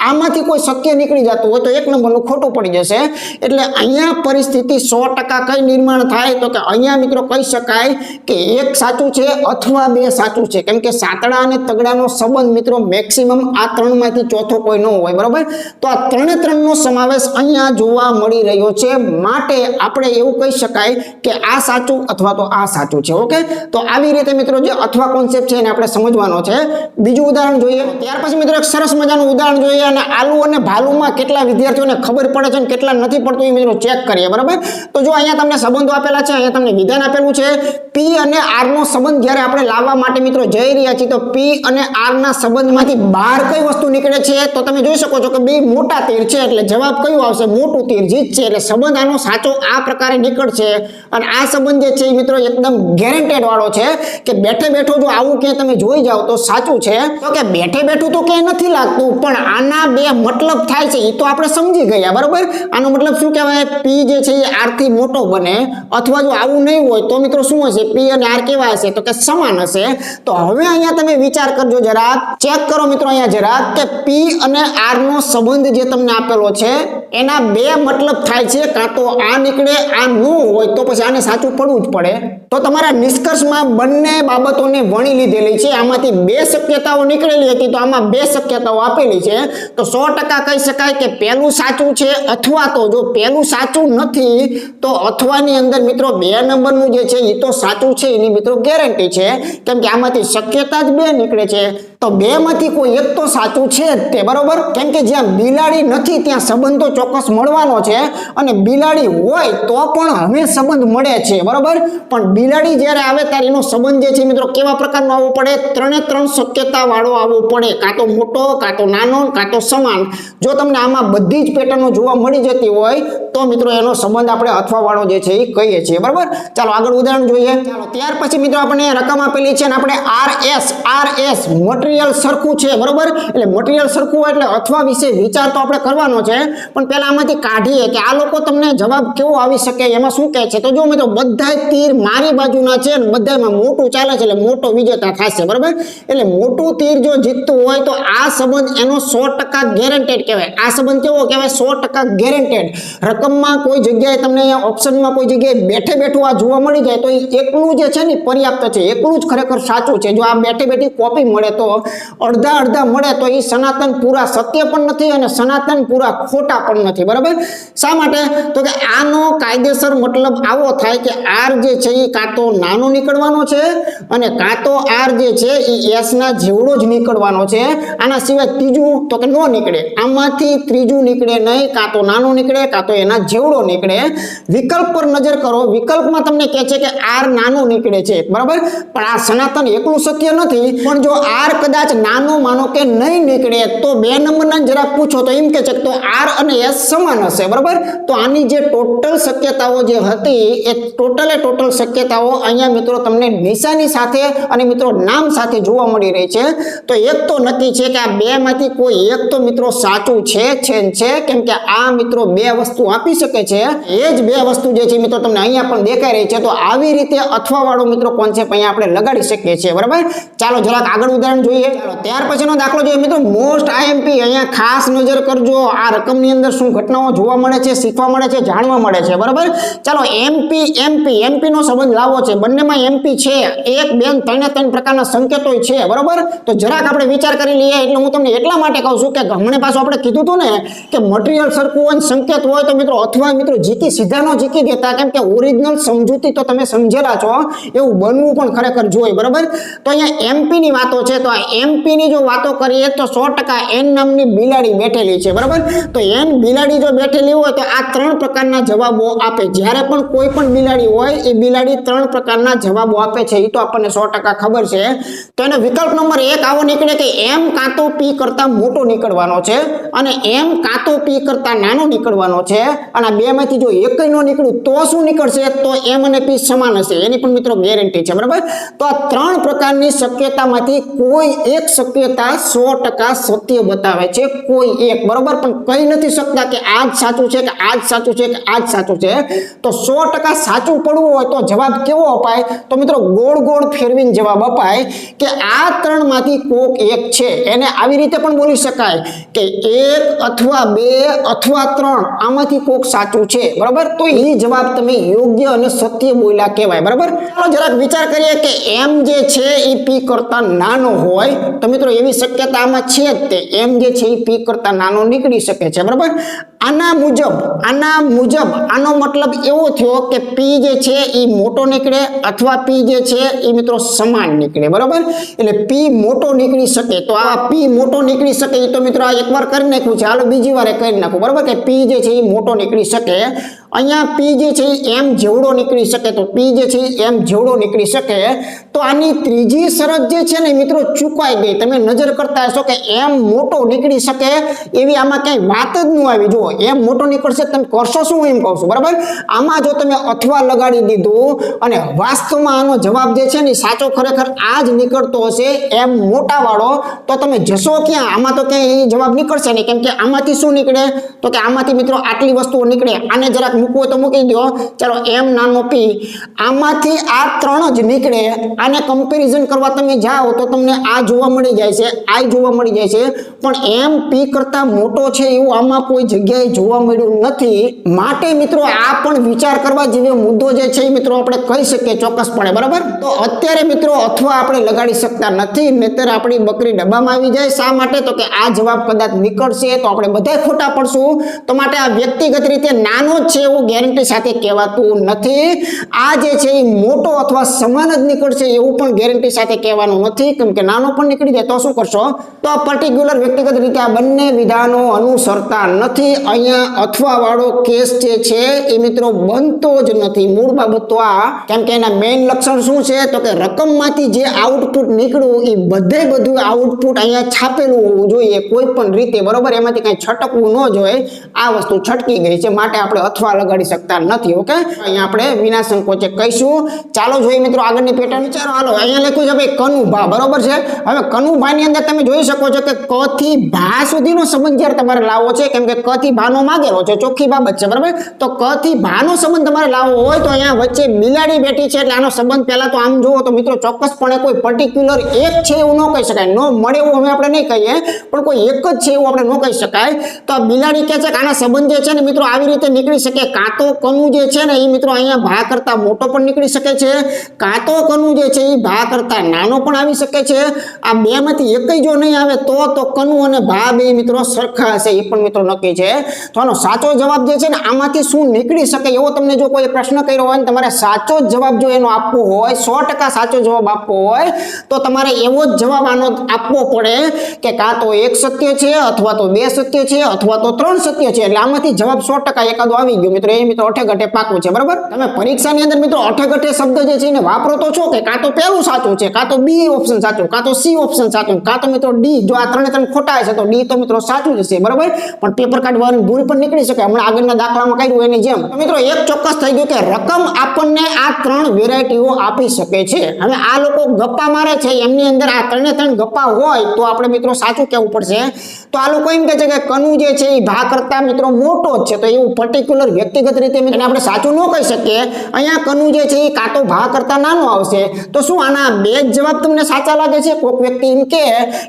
આમાંથી કોઈ સત્ય નીકળી જતું હોય તો એક નંબરનું ખોટું પડી જશે. એટલે અહીંયા પરિસ્થિતિ 100% કઈ નિર્માણ થાય તો કે અહીંયા મિત્રો કહી શકાય કે એક સાચું છે અથવા બે સાચું છે, કેમ કે સાતડા અને તગડાનો સંબંધ મિત્રો મેક્સિમમ આ ત્રણમાંથી ચોથો કોઈ ન હોય, બરોબર? તો આ ત્રણે ત્રણનો સમાવેશ અહીંયા જોવા મળી રહ્યો છે, માટે આપણે એવું કહી શકાય કે આ સાચું અથવા તો આ સાચું છે. ઓકે, તો આવી રીતે મિત્રો જે અથવા કોન્સેપ્ટ છે એને આપણે સમજવાનો છે. બીજું ઉદાહરણ જોઈએ, ત્યાર પછી મિત્રો એક સરસ મજાનું ઉદાહરણ જોઈએ અને આલુ અને ભાલુમાં કેટલા વિદ્યાર્થીઓને ખબર પડે છે અને કેટલા નથી પડતું એ મિત્રો ચેક કરીએ, બરાબર? તો જો અહીંયા તમને સંબંધો આપેલા છે, અહીંયા તમને વિધાન આપેલું છે. પી અને આર નો સંબંધ જ્યારે આપણે લાવવા માટે મિત્રો જઈ રહ્યા છીએ તો પી અને આર ના સંબંધમાંથી બહાર કઈ વસ્તુ નીકળે છે તો તમે જોઈ શકો છો કે બે મોટા તીર છે, એટલે જવાબ કયું આવશે, મોટું તીર જીત છે. એટલે સંબંધ આનો સાચો આ પ્રકારે નીકળશે. અને આ સંબંધ જે છે એ મિત્રો એકદમ ગેરંટેડ વાળો છે કે બેઠે બેઠો જો આવું ક્યાંય તમે જોઈ જાઓ તો સાચું છે. તો કે બેઠે બેઠું તો ક્યાંય નથી લાગતું, પણ આના બે મતલબ થાય છે એ તો આપણે સમજી ગયા, બરોબર? આનો મતલબ શું કહેવાય, પી જે છે એ આર થી મોટો બને, અથવા જો આવું નહીં હોય તો મિત્રો શું હશે, પી અને આર કેવા હશે તો કે સમાન હશે. તો હવે અહીંયા તમે વિચાર કરજો, જરા ચેક કરો મિત્રો અહીંયા જરા કે પી અને આર નો સંબંધ જે તમને આપેલો છે એના બે મતલબ થાય છે, કાં તો આ નીકળે આ ન હોય તો પછી આને સાચું પડવું જ પડે. તો તમારા નિષ્કર્ષમાં બંને બાબતોને વણી લીધેલી છે, આમાંથી બે શક્યતાઓ નીકળેલી હતી તો આમાં બે શક્યતાઓ આપેલી છે. તો 100% કહી શકાય કે પહેલું સાચું છે, અથવા તો જો પહેલું સાચું નથી તો અથવાની અંદર મિત્રો બે નંબરનું જે છે એ તો સાચું છે, એની મિત્રો ગેરંટી છે, કેમ કે આમાંથી શક્યતા જ બે નીકળે છે. તો બે માંથી કોઈ એક તો સાચું છે જ તે, બરોબર? કેમ કે જ્યાં બિલાડી નથી ત્યાં સંબંધ તો ચોક્કસ મળવાનો છે, અને બિલાડી હોય તો પણ હવે સંબંધ મળે છે, બરોબર? પણ બિલાડી જ્યારે આવે ત્યારે એનો સંબંધ જે છે મિત્રો કેવા પ્રકારનો આવવો પડે, ત્રણે ત્રણ શક્યતા વાળો આવવો પડે, કાં તો મોટો, કાં તો નાનો, કાં તો સમાન. જો તમને આમાં બધી જ પેટર્નો જોવા મળી જતી હોય તો મિત્રો એનો સંબંધ આપણે અથવા વાળો જે છે એ કહીએ છીએ, બરોબર? ચાલો આગળ ઉદાહરણ જોઈએ. ચાલો ત્યાર પછી મિત્રો આપણે રકમ આપેલી છે અને આપણે RS મટીરીયલ સરખું છે, બરોબર? એટલે મટીરીયલ સરખું હોય એટલે અથવા વિશે વિચાર તો આપણે કરવાનો છે, પણ પહેલા આમાંથી કાઢીએ કે આ લોકો તમને જવાબ કેવો આવી શકે, એમાં શું કહે છે. તો જો મિત્રો બધા તીર મારી બાજુના છે અને બધામાં મોટું ચાલે છે એટલે મોટો વિજેતા થશે, બરોબર? એટલે મોટું તીર જો જીતતું હોય તો આ સંબંધ એનો 100% ગેરંટેડ કહેવાય. આ સંબંધ કેવો કહેવાય, 100% ગેરંટેડ. રકમમાં કોઈ જગ્યાએ તમને અહીંયા ઓપ્શનમાં કોઈ જગ્યાએ બેઠે બેઠું આ જોવા મળી જાય તો એ એકલું જે છે ને પર્યાપ્ત છે, એકલું જ ખરેખર સાચું છે. જો આ બેઠે બેઠી કોપી મળે તો અડધા મળે તો એ સનાતન પૂરા સત્ય પણ નથી અને સનાતન પૂરા ખોટા પણ નથી, બરાબર? શા માટે, તો કે આનો કાયદેસર મતલબ આવો થાય કે આર જે છે એ કાં તો નાનો નીકળવાનો છે અને કાં તો આર જે છે એ એસ ના જેવડો જ નીકળવાનો છે. આના સિવાય ત્રીજું તો કે નો નીકળે, આમાંથી ત્રીજું નીકળે નહીં, કાં તો નાનો નીકળે કાં તો એના જેવડો નીકળે. વિકલ્પ પર નજર કરો, વિકલ્પમાં તમને કહે છે કે આર નાનો નીકળે છે, બરાબર? પણ આ સનાતન એકલું સત્ય નથી, પણ જો આર કદાચ નાનો માનો કે નહીં નીકળે તો 2 નંબરના જરાક પૂછો તો એમ કે છે તો R અને S સમાન હશે, બરાબર. તો આની જે ટોટલ શક્યતાઓ જે હતી એ ટોટલ શક્યતાઓ અહીંયા મિત્રો તમને નિશાની સાથે અને મિત્રો નામ સાથે જોવા મળી રહી છે. તો એક તો નક્કી છે કે આ બેમાંથી કોઈ એક તો મિત્રો સાચું છે કેમ કે આ મિત્રો 2 વસ્તુ આપી શકે છે. એ જ 2 વસ્તુ જે છે મિત્રો તમને અહીંયા પણ દેખાઈ રહી છે. તો આવી રીતે અથવા વાળો મિત્રો કોન્સેપ્ટ અહીંયા આપણે લગાડી શકીએ છીએ, બરાબર. ચાલો જરાક આગળ ઉદાહરણ જોઈએ. ચાલો ત્યાર પછીનો દાખલો જોઈએ મિત્રો, મોસ્ટ IMP. અહીંયા ખાસ નજર કરજો, આ રકમની અંદર શું ઘટનાઓ જોવા મળે છે, શીખવા મળે છે, જાણવા મળે છે, બરાબર. ચાલો MP નો સંબંધ લાવવો છે. બંનેમાં MP છે, 1 2 3 પ્રકારના સંકેતો છે, બરાબર. તો જરાક આપણે વિચાર કરી લઈએ. એટલે હું તમને એટલા માટે કહું છું કે હમણાં પાછું આપણે કીધું હતું ને કે મટીરિયલ સરખું હોય, સંકેત હોય તો મિત્રો અથવા મિત્રો સીધા નો જીકી દેતા, કેમ કે ઓરિજિનલ સમજૂતી તો તમે સમજેલા છો, એવું બનવું પણ ખરેખર જોઈએ, બરાબર. તો અહીંયા MP ની વાતો છે. તો આ MP ની જો વાતો કરીએ તો 100% N નામની બિલાડી બેઠેલી છે, બરાબર. તો N બિલાડી જો બેઠેલી હોય તો આ 3 પ્રકારના જવાબો આપે. જ્યારે પણ કોઈ પણ બિલાડી હોય એ બિલાડી 3 પ્રકારના જવાબો આપે છે, એ તો આપણને 100% ખબર છે. તો એનો વિકલ્પ નંબર 1 આવો નીકળે કે M કાં તો P કરતા મોટો નીકળવાનો છે અને M કાં તો P કરતા નાનો નીકળવાનો છે. અને આ 2 માંથી જો એકય ન નીકળ્યું તો શું નીકળશે? તો M અને P સમાન હશે. એની પણ મિત્રો ગેરંટી છે, બરાબર. તો આ 3 પ્રકારની શક્યતામાંથી કોઈ એક શક્યતા 100% સત્ય બતાવે છે, કોઈ એક, બરાબર. પણ કહી નથી શકતા કે આ જ સાચું છે કે આ જ સાચું છે કે આ જ સાચું છે. તો 100% સાચું પડવું હોય તો જવાબ કેવો અપાય? તો મિત્રો ગોળ ફેરવીને જવાબ અપાય કે આ 3 માંથી કોક એક છે. એને આવી રીતે પણ બોલી શકાય કે 1 અથવા 2 અથવા 3 આમાંથી કોક સાચું છે, બરાબર. તો એ જવાબ તમે યોગ્ય અને સત્ય બોલ્યા કહેવાય, બરાબર. ચાલો જરાક વિચાર કરીએ કે M જે છે એ P કરતા નાનો હોય તો મિત્રો એવી શક્યતા આમાં છે જ તે M જે છે એ P કરતા નાનો નીકળી શકે છે, બરાબર. આના મુજબ આનો મતલબ એવો થયો કે P જે છે એ મોટો નીકળે અથવા P જે છે એ મિત્રો સમાન નીકળે, બરાબર. એટલે P મોટો નીકળી શકે. તો આ P મોટો નીકળી શકે એ તો મિત્રો આ એકવાર કરી નાખ્યું છે, હાલો બીજી વાર કરી નાખું, બરાબર. કે P જે છે એ મોટો નીકળી શકે. અહીંયા P જે છે એ M જેવડો નીકળી શકે. તો P જે છે એ M જેવડો નીકળી શકે. તો આની ત્રીજી શરત જે છે ને મિત્રો ચૂકાઈ ગઈ. તમે નજર કરતા હશો કે M મોટો નીકળી શકે એવી આમાં ક્યાંય વાત જ ન આવી. જુઓ M મોટો નીકળશે, તમે કરશો શું એમ કહું છું, બરાબર. આમાં જો તમે અથવા લગાડી દીધું અને વાસ્તવમાં આનો જવાબ જે છે ને સાચો ખરેખર આ જ નીકળતો હશે, M મોટા વાળો, તો તમે જશો ક્યાં? આમાં તો ક્યાંય એ જવાબ નીકળશે નહીં, કેમ કે આમાંથી શું નીકળે? તો કે આમાંથી મિત્રો આટલી વસ્તુઓ નીકળે. આને જરાક મૂકવો તો મૂકી દો. ચાલો M નાનો P, આમાંથી આ 3 જ નીકળે. આને કમ્પેરિઝન કરવા તમે જાઓ તો તમને આ જોવા મળી જાય છે, આ જોવા મળી જાય છે, પણ M P કરતા મોટો છે એવું આમાં કોઈ જગ્યાએ જોવા મળ્યું નથી. માટે મિત્રો આ પણ વિચાર કરવા જેવો મુદ્દો જે છે મિત્રો આપણે કહી શકીએ ચોક્કસપણે, બરાબર. તો અત્યારે મિત્રો અથવા આપણે લગાડી શકતા નથી, નહીતર આપણી બકરી ડબ્બામાં આવી જાય. શા માટે? તો કે આ જવાબ કદાચ નીકળશે તો આપણે બધા ખોટા પડશું. તો માટે આ વ્યક્તિગત રીતે નાનો જ છે એવું ગેરંટી સાથે કહેવાતું નથી. આ જે છે એ મોટો અથવા સમાન જ નીકળશે એવું પણ ગેરંટી સાથે કહેવાનું નથી, કેમ કે નાનો પણ નીકળી જાય તો શું કરશો? તો આ પર્ટિક્યુલર વ્યક્તિગત રીતે આ બંને વિધાનો અનુસરતા નથી. અહીંયા અથવા વાળો કેસ જે છે એ મિત્રો બનતો જ નથી. મૂળ બાબત તો આ, કેમ કે એના મેઇન લક્ષણ શું છે? તો કે રકમમાંથી જે આઉટપુટ નીકળ્યું એ બધું આઉટપુટ અહીંયા છાપેલું હોવું જોઈએ કોઈ પણ રીતે, બરોબર. એમાંથી કઈ છટકવું ન જોઈએ. આ વસ્તુ છટકી ગઈ છે, માટે આપણે અથવા લગાડી શકતા નથી. ઓકે, અહીંયા આપણે વિના સંકોચે કહીશું. ચાલો જોઈએ મિત્રો આગળની પેટર્ન. વિચારો, હાલો અહીંયા લખ્યું છે ભાઈ કનુભા, બરોબર છે. હવે કનુભા ની અંદર તમે જોઈ શકો છો કે ક થી ભા સુધીનો સંબંધ જ્યારે તમારે લાવવો છે, કેમ કે ક થી ભાનો માગેલો છે, ચોખ્ખી બાબત છે, બરાબર. તો ક થી ભાનો સંબંધ તમારે લાવવો હોય તો અહીંયા વચ્ચે બિલાડી બેઠી છે એટલે આનો સંબંધ પહેલા તો આમ જુઓ તો મિત્રો ચોક્કસપણે કોઈ પર્ટિક્યુલર એક છે એવું ન કહી શકાય. ન મળે એવું અમે આપણે નહીં કહીએ, પણ કોઈ એક જ છે એવું આપણે ન કહી શકાય. તો આ બિલાડી કહે છે કે આના સંબંધ જે છે ને મિત્રો આવી રીતે નીકળી શકે. કાં તો કનુ જે છે ને એ મિત્રો અહીંયા ભા કરતા મોટો પણ નીકળી શકે છે, કાં તો કનુ જે છે એ ભા કરતા નાનો પણ આવી શકે છે. આ બે માંથી એકય જો નહીં આવે તો કનુ અને ભા બે મિત્રો સરખા હશે, એ પણ મિત્રો નક્કી છે. તો આનો સાચો જવાબ જે છે ને આમાંથી શું નીકળી શકે એવો તમને જો કોઈ પ્રશ્ન કર્યો હોય ને તમારે સાચો જ જવાબ જો એનો આપવો હોય 100% સાચો જવાબ આપવો હોય તો તમારે એવો જ જવાબ આનો આપવો પડે કે કાં તો એક સત્ય છે અથવા તો બે સત્ય છે અથવા તો ત્રણ સત્ય છે એટલે આમાંથી જવાબ 100% એકાદો આવી ગયો મિત્રો એ મિત્રો અઠે ઘટે પાકું છે બરાબર તમે પરીક્ષાની અંદર મિત્રો અઠે ઘટે શબ્દ જે છે એને વાપરો તો છો કે કાં તો પહેલું સાચું છે કાં તો બી ઓપ્શન સાચું કાં તો સી ઓપ્શન સાચું કાં તો મિત્રો ડી જો આ ત્રણે ત્રણ ખોટા છે તો ડી તો મિત્રો સાચું જ છે બરાબર પણ પેપર કાઢવાની ભૂલ પણ નીકળી શકે હમણાં આગળના દાખલામાં કર્યું એની જેમ તો મિત્રો એક ચોક્કસ થઈ ગયું કે રકમ આપણને આ ત્રણ વેરાયટીઓ આપી શકે છે હવે આ લોકો ગપ્પા મારે છે એમની અંદર આ ત્રણે ત્રણ ગપ્પા હોય તો આપણે મિત્રો સાચું કહેવું પડશે તો આ લોકો એમ કહે છે કે કનુ જે છે એ ભા કરતા મિત્રો મોટો જ છે તો એવું પર્ટિક્યુલર વ્યક્તિગત રીતે એને આપણે સાચું ન કહી શકીએ અહીંયા કનુ જે છે એ કાં તો ભા કરતા નાનો આવશે તો શું આના બે જ જવાબ તમને સાચા લાગે છે કોઈક વ્યક્તિ એમ કે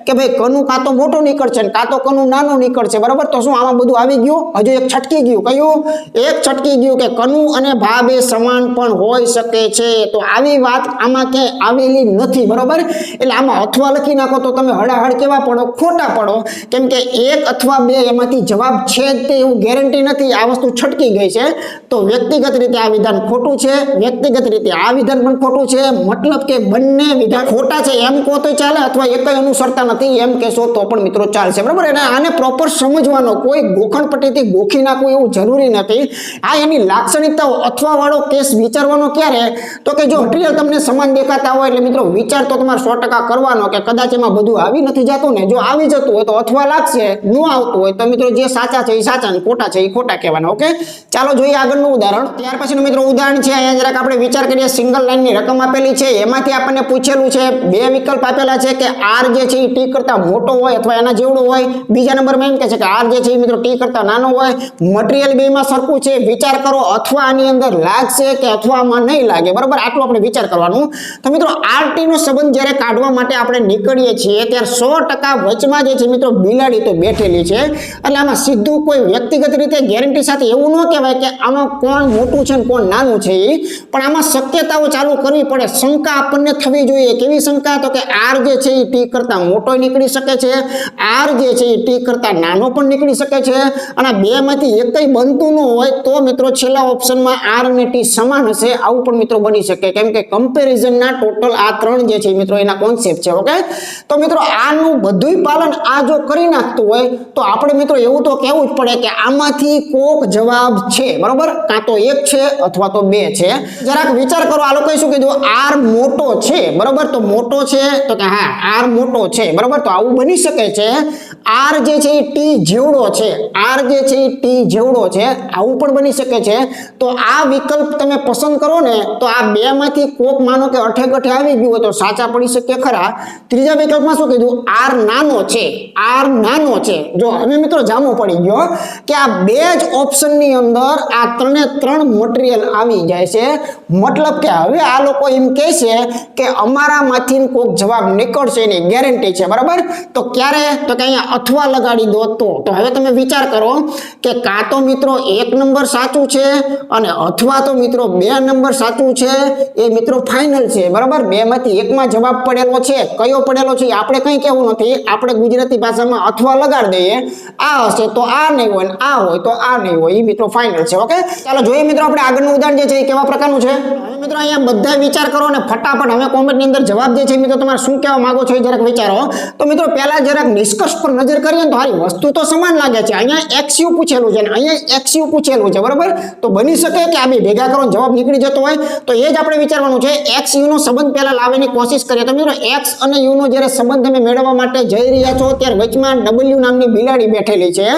ભાઈ કનુ કાં તો મોટો નીકળશે ને કાં તો કનુ નાનો નીકળશે બરાબર તો શું આમાં બધું આવી ગયું હજુ એક છટકી ગયું કયું એક છટકી ગયું કે કનુ અને ભા બે સમાન પણ હોઈ શકે છે તો આવી વાત આમાં ક્યાંય આવેલી નથી બરાબર એટલે આમાં અથવા લખી નાખો તો તમે હડાહડ કેવા પડો ખોટા પડો કેમ કે એક અથવા બે એમાંથી જવાબ છે જ તે એવું ગેરંટી નથી આ વસ્તુ છટકી ગઈ છે તો વ્યક્તિગત રીતે આ વિધાન ખોટું છે વ્યક્તિગત રીતે આ વિધાન પણ ખોટું છે મતલબ કે બંને વિધાન ખોટા છે એમ કહો તો ચાલે અથવા એક અનુસરતા નથી એમ કહેશો તો પણ મિત્રો ચાલશે બરાબર અને આને પ્રોપર સમજવાનો કોઈ ગોખણ પટ્ટીથી ગોખી નાખવું એવું જરૂરી નથી આ એની લાક્ષણિકતાઓ અથવા વાળો કેસ વિચારવાનો ક્યારે તો કે જો મટીરિયલ તમને સમાન દેખાતા હોય એટલે મિત્રો વિચાર તો તમારે 100% કરવાનો કે કદાચ એમાં બધું આવી નથી જતું ને જો આવી જતું હોય તો અથવા લાગશે ન આવતું હોય તો મિત્રો જે સાચા છે એ સાચા ને ખોટા છે એ ખોટા કહેવાના ઓકે ચાલો જોઈએ આગળનું ઉદાહરણ ત્યાર પછીનું મિત્રો ઉદાહરણ છે અહીંયા જરાક આપણે વિચાર કરીએ સિંગલ લાઈનની રકમ આપેલી છે એમાંથી આપણને પૂછેલું છે બે વિકલ્પ આપેલા છે કે આર જે છે એ ટી કરતા મોટો હોય અથવા એના જેવડો હોય બીજા નંબરમાં એમ કહે છે કે આર જે છે એ મિત્રો ટી કરતા નાનો હોય મટીરિયલ બેમાં સરખું છે વિચાર કરો અથવા આની અંદર લાગશે કે અથવા આમાં નહીં લાગે બરાબર આટલું આપણે વિચાર કરવાનું તો મિત્રો આર ટી નો સંબંધ જ્યારે કાઢવા માટે આપણે નીકળીએ છીએ ત્યારે 100% વચમાં જે છે મિત્રો બિલાડી તો બેઠેલી છે એટલે આમાં સીધું કોઈ વ્યક્તિગત રીતે ગેરંટી સાથે એવું ન કહેવાય કે આમાં કોણ મોટું છે ને કોણ નાનું છે પણ આમાં શક્યતાઓ ચાલુ કરવી પડે શંકા આપણને થવી જોઈએ કેવી શંકા તો કે આર જે છે એ ટી કરતા મોટો નીકળી શકે છે આર જે છે એ ટી કરતા નાનો પણ નીકળી શકે છે અને બે માંથી એકય બનતું ન હોય તો મિત્રો છેલ્લા ઓપ્શનમાં આર અને ટી સમાન હશે આવું પણ મિત્રો બની શકે કેમ કે કમ્પેરિઝનના ટોટલ આ ત્રણ જે છે મિત્રો એના કોન્સેપ્ટ છે ઓકે તો મિત્રો આનું બધુંય પાલન આ જો કરી નાખતું હોય તો આપણે મિત્રો એવું તો કહેવું જ પડે કે આમાંથી કોક જવાબ છે બરાબર કાં તો એક છે અથવા તો બે છે જરાક વિચાર કરો આ લોકોએ શું કીધું આર મોટો છે બરાબર તો મોટો છે તો કે હા આર મોટો છે બરાબર તો આવું બની શકે છે આર જે છે એ ટી જેવડો છે આર જે છે એ ટી જેવડો છે આવું પણ બની શકે છે તો આ વિકલ્પ તમે પસંદ કરો ને તો આ બે માંથી કોક માનો કે અઠે ગઠે આવી ગયું હોય તો સાચા પડી શકે ખરા ત્રીજા વિકલ્પમાં શું કીધું આર નાનો છે આર નાનો છે જો હવે મિત્રો જામો પડી ગયો કે આ બે જ ઓપ્શનની અંદર આ ત્રણે ત્રણ મટીરિયલ આવી જાય છે મતલબ કે હવે આ લોકો એમ કહે છે કે અમારામાંથી કોક જવાબ નીકળશે એની ગેરંટી છે બરાબર તો ક્યારે તો કે અહીંયા અથવા લગાડી દો તો હવે તમે વિચાર કરો કે કાં તો મિત્રો એક નંબર સાચું છે અને અથવા તો મિત્રો બે નંબર સાચું છે એ મિત્રો ફાઇનલ છે બરાબર બે માંથી એકમાં જવાબ પડેલો છે કયો પડેલો છે આપણે કંઈ કહેવું નથી આપણે ગુજરાતી ભાષામાં અથવા લગાડી દઈએ આ હશે તો આ નહીં હોય ને આ હોય તો આ નહીં હોય એ મિત્રો ફાઇનલ છે ઓકે ચાલો જોઈએ મિત્રો આપણે આગળનું ઉદાહરણ જે છે એ કેવા પ્રકારનું છે હવે મિત્રો અહીંયા બધા વિચાર કરો અને ફટાફટ હવે કોમેન્ટની અંદર જવાબ જે છે મિત્રો તમારે શું કહેવા માંગો છો એ જરાક વિચારો તો મિત્રો પહેલા જરાક નિષ્કર્ષ પર નજર કરીએ તો હારી વસ્તુ તો સમાન લાગે છે અહીંયા XU પૂછેલું છે અને અહીંયા XU પૂછેલું છે બરાબર તો બની શકે કે આ બે ભેગા કરો જવાબ નીકળી જતો હોય તો એ જ આપણે વિચારવાનું છે XU નો સંબંધ પહેલા લાવવાની કોશિશ કરીએ તો મિત્રો X અને U નો જ્યારે સંબંધ તમે મેળવવા માટે જઈ રહ્યા છો ત્યારે વચમાં W નામની બિલાડી બેઠેલી છે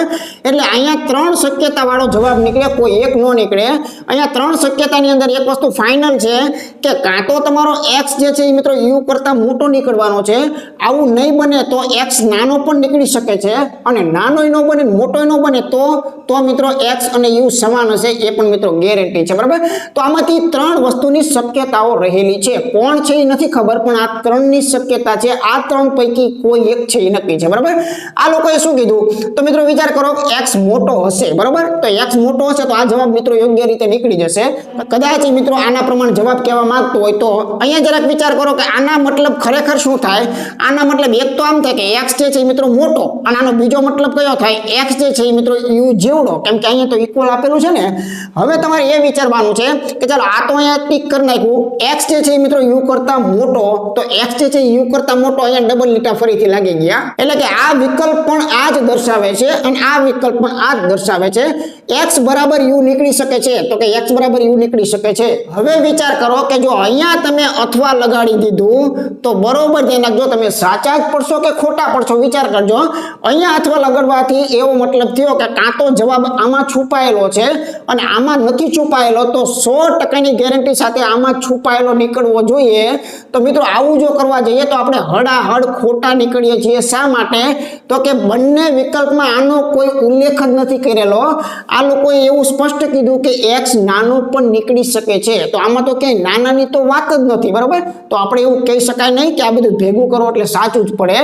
એટલે અહીંયા ત્રણ શક્યતા વાળો જવાબ નીકળે કોઈ એક નો નીકળે અહીંયા ત્રણ શક્યતાની અંદર એક વસ્તુ ફાઇનલ છે કે કાં તો તમારો X જે છે એ મિત્રો U કરતા મોટો નીકળવાનો છે આવું નહીં બને તો X નાનો પણ નીકળી શકે છે અને નાનોય ન બને મોટોય ન બને તો મિત્રો X અને U સમાન હશે એ પણ મિત્રો ગેરંટી છે બરાબર તો આમાંથી ત્રણ વસ્તુની શક્યતાઓ રહેલી છે કોણ છે એ નથી ખબર પણ આ ત્રણની શક્યતા છે આ ત્રણ પૈકી કોઈ એક છે એ નક્કી છે બરાબર આ લોકોએ શું કીધું તો મિત્રો વિચાર કરો X મોટો હશે બરાબર તો X મોટો હશે તો આ જવાબ મિત્રો યોગ્ય રીતે નીકળી જશે કદાચ મિત્રો આના પ્રમાણે જવાબ કહેવા માંગતો હોય તો અહીંયા જરાક વિચાર કરો કે આના મતલબ ખરેખર શું થાય આના મતલબ એક તો આમ થાય કે X જે છે મિત્રો મોટો અને આનો બીજો મતલબ કયો થાય x જે છે એ મિત્રો u જેવડો, કેમ કે અહીંયા તો ઇક્વલ આપેલું છે ને. હવે તમારે એ વિચારવાનું છે કે ચાલો આ તો અહીંયા ટીક કરી નાખ્યું, x જે છે એ મિત્રો u કરતા મોટો, તો x જે છે u કરતા મોટો, અહીંયા ડબલ લીટા ફરીથી લાગી ગયા. એટલે કે આ વિકલ્પ પણ આ જ દર્શાવે છે અને આ વિકલ્પ પણ આ જ દર્શાવે છે. x બરાબર u નીકળી શકે છે, તો કે x બરાબર u નીકળી શકે છે. હવે વિચાર કરો કે જો અહીંયા તમે અથવા લગાડી દીધું તો બરોબર ધ્યાન રાખજો, તમે સાચા જ પડશો કે ખોટા પડશો વિચાર કરજો. અહીંયા અથવા લગાડવાથી એવો મતલબ થયો કે કાં તો જવાબ આમાં છુપાયેલો છે અને આમાં નથી છુપાયેલો, તો 100% ગેરંટી સાથે આમાં છુપાયેલો નીકળવો જોઈએ. તો મિત્રો આવું જો કરવા જઈએ તો આપણે હડાહડ ખોટા નીકળીએ છીએ. શા માટે? તો કે બંને વિકલ્પમાં આનો કોઈ ઉલ્લેખ જ નથી કરેલો. આ લોકોએ એવું સ્પષ્ટ કીધું કે x નાનો પણ નીકળી શકે છે, તો આમાં તો ક્યાંય નાનાની તો વાત જ નથી, બરાબર. તો આપણે એવું કહી શકાય નહીં કે આ બધું ભેગું કરો એટલે સાચું જ પડે.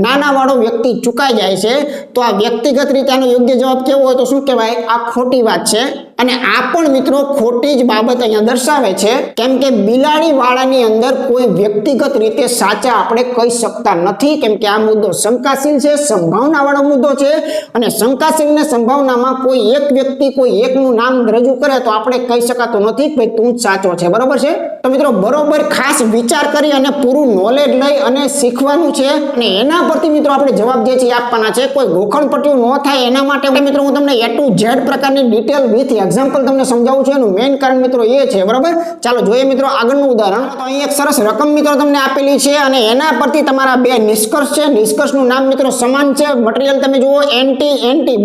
નાના વાળો વ્યક્તિ ચૂકાઈ જાય છે, તો આ વ્યક્તિગત રીતે આનો યોગ્ય જવાબ કેવો હોય તો શું કહેવાય? આ ખોટી વાત છે. અને આ પણ મિત્રો ખોટી જ બાબત અહીંયા દર્શાવે છે, કેમ કે બિલાડી વાળાની અંદર કોઈ વ્યક્તિગત રીતે સાચા આપણે કહી શકતા નથી, કેમ કે આ મુદ્દો શંકાશીલ છે, સંભાવના વાળો મુદ્દો છે. અને શંકાશીલ ને સંભાવનામાં કોઈ એક વ્યક્તિ કોઈ એકનું નામ રજૂ કરે તો આપણે કહી શકાતું નથી કે તું જ સાચો છે, બરોબર છે. તો મિત્રો બરોબર ખાસ વિચાર કરી અને પૂરું નોલેજ લઈ અને શીખવાનું છે, અને એના પરથી મિત્રો આપણે જવાબ જે છે આપવાના છે. કોઈ ગોખણપટ્ટીઓ ન થાય એના માટે મિત્રો હું તમને A to Z પ્રકારની ડિટેલ વિથ એક્ઝામ્પલ તમને સમજાવું છું. એનું મેઇન કારણ મિત્રો એ છે, બરાબર. ચાલો જોઈએ મિત્રો આગળનું ઉદાહરણ. તો અહીં એક સરસ રકમ મિત્રો તમને આપેલી છે અને એના પરથી તમારા બે નિષ્કર્ષ છે. નિષ્કર્ષનું નામ મિત્રો સમાન છે. મટીરીયલ તમે જુઓ NT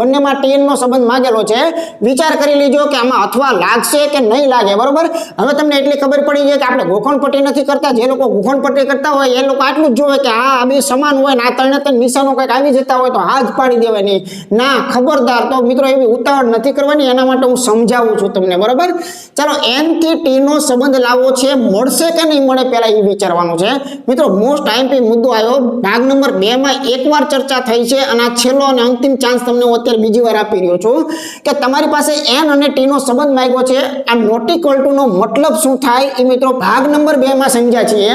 બંનેમાં TN નો સંબંધ માંગેલો છે. વિચાર કરી લેજો કે આમાં અથવા લાગશે કે નહીં લાગે, બરોબર. હવે તમને એટલી ખબર પડી છે કે આપણે ગોખણપટ્ટી નથી કરતા. જે લોકો ગોખણપટ્ટી કરતા હોય એ લોકો આટલું જ જોવે કે આ બે સમાન હોય ને આ ત્રણે નિશાનો કંઈક આવી જતા હોય તો હાથ પાડી દેવાની. ના, ખબરદાર. તો મિત્રો એવી ઉતાવળ નથી કરવાની, એના માટે હું સમજાવું છું તમને, બરાબર. ચાલો n થી t નો સંબંધ લાવવો છે, મળશે કે નહીં મળે પહેલા એ વિચારવાનું છે. મિત્રો મોસ્ટ આઈએમપી મુદ્દો આવ્યો. ભાગ નંબર 2 માં એકવાર ચર્ચા થઈ છે અને આ છેલ્લો અને અંતિમ ચાન્સ તમને હું અત્યારે બીજી વાર આપી રહ્યો છું કે તમારી પાસે n અને t નો સંબંધ માંગ્યો છે. આ નોટ ઇક્વલ ટુ નો મતલબ શું થાય એ મિત્રો ભાગ નંબર 2 માં સમજ્યા છીએ.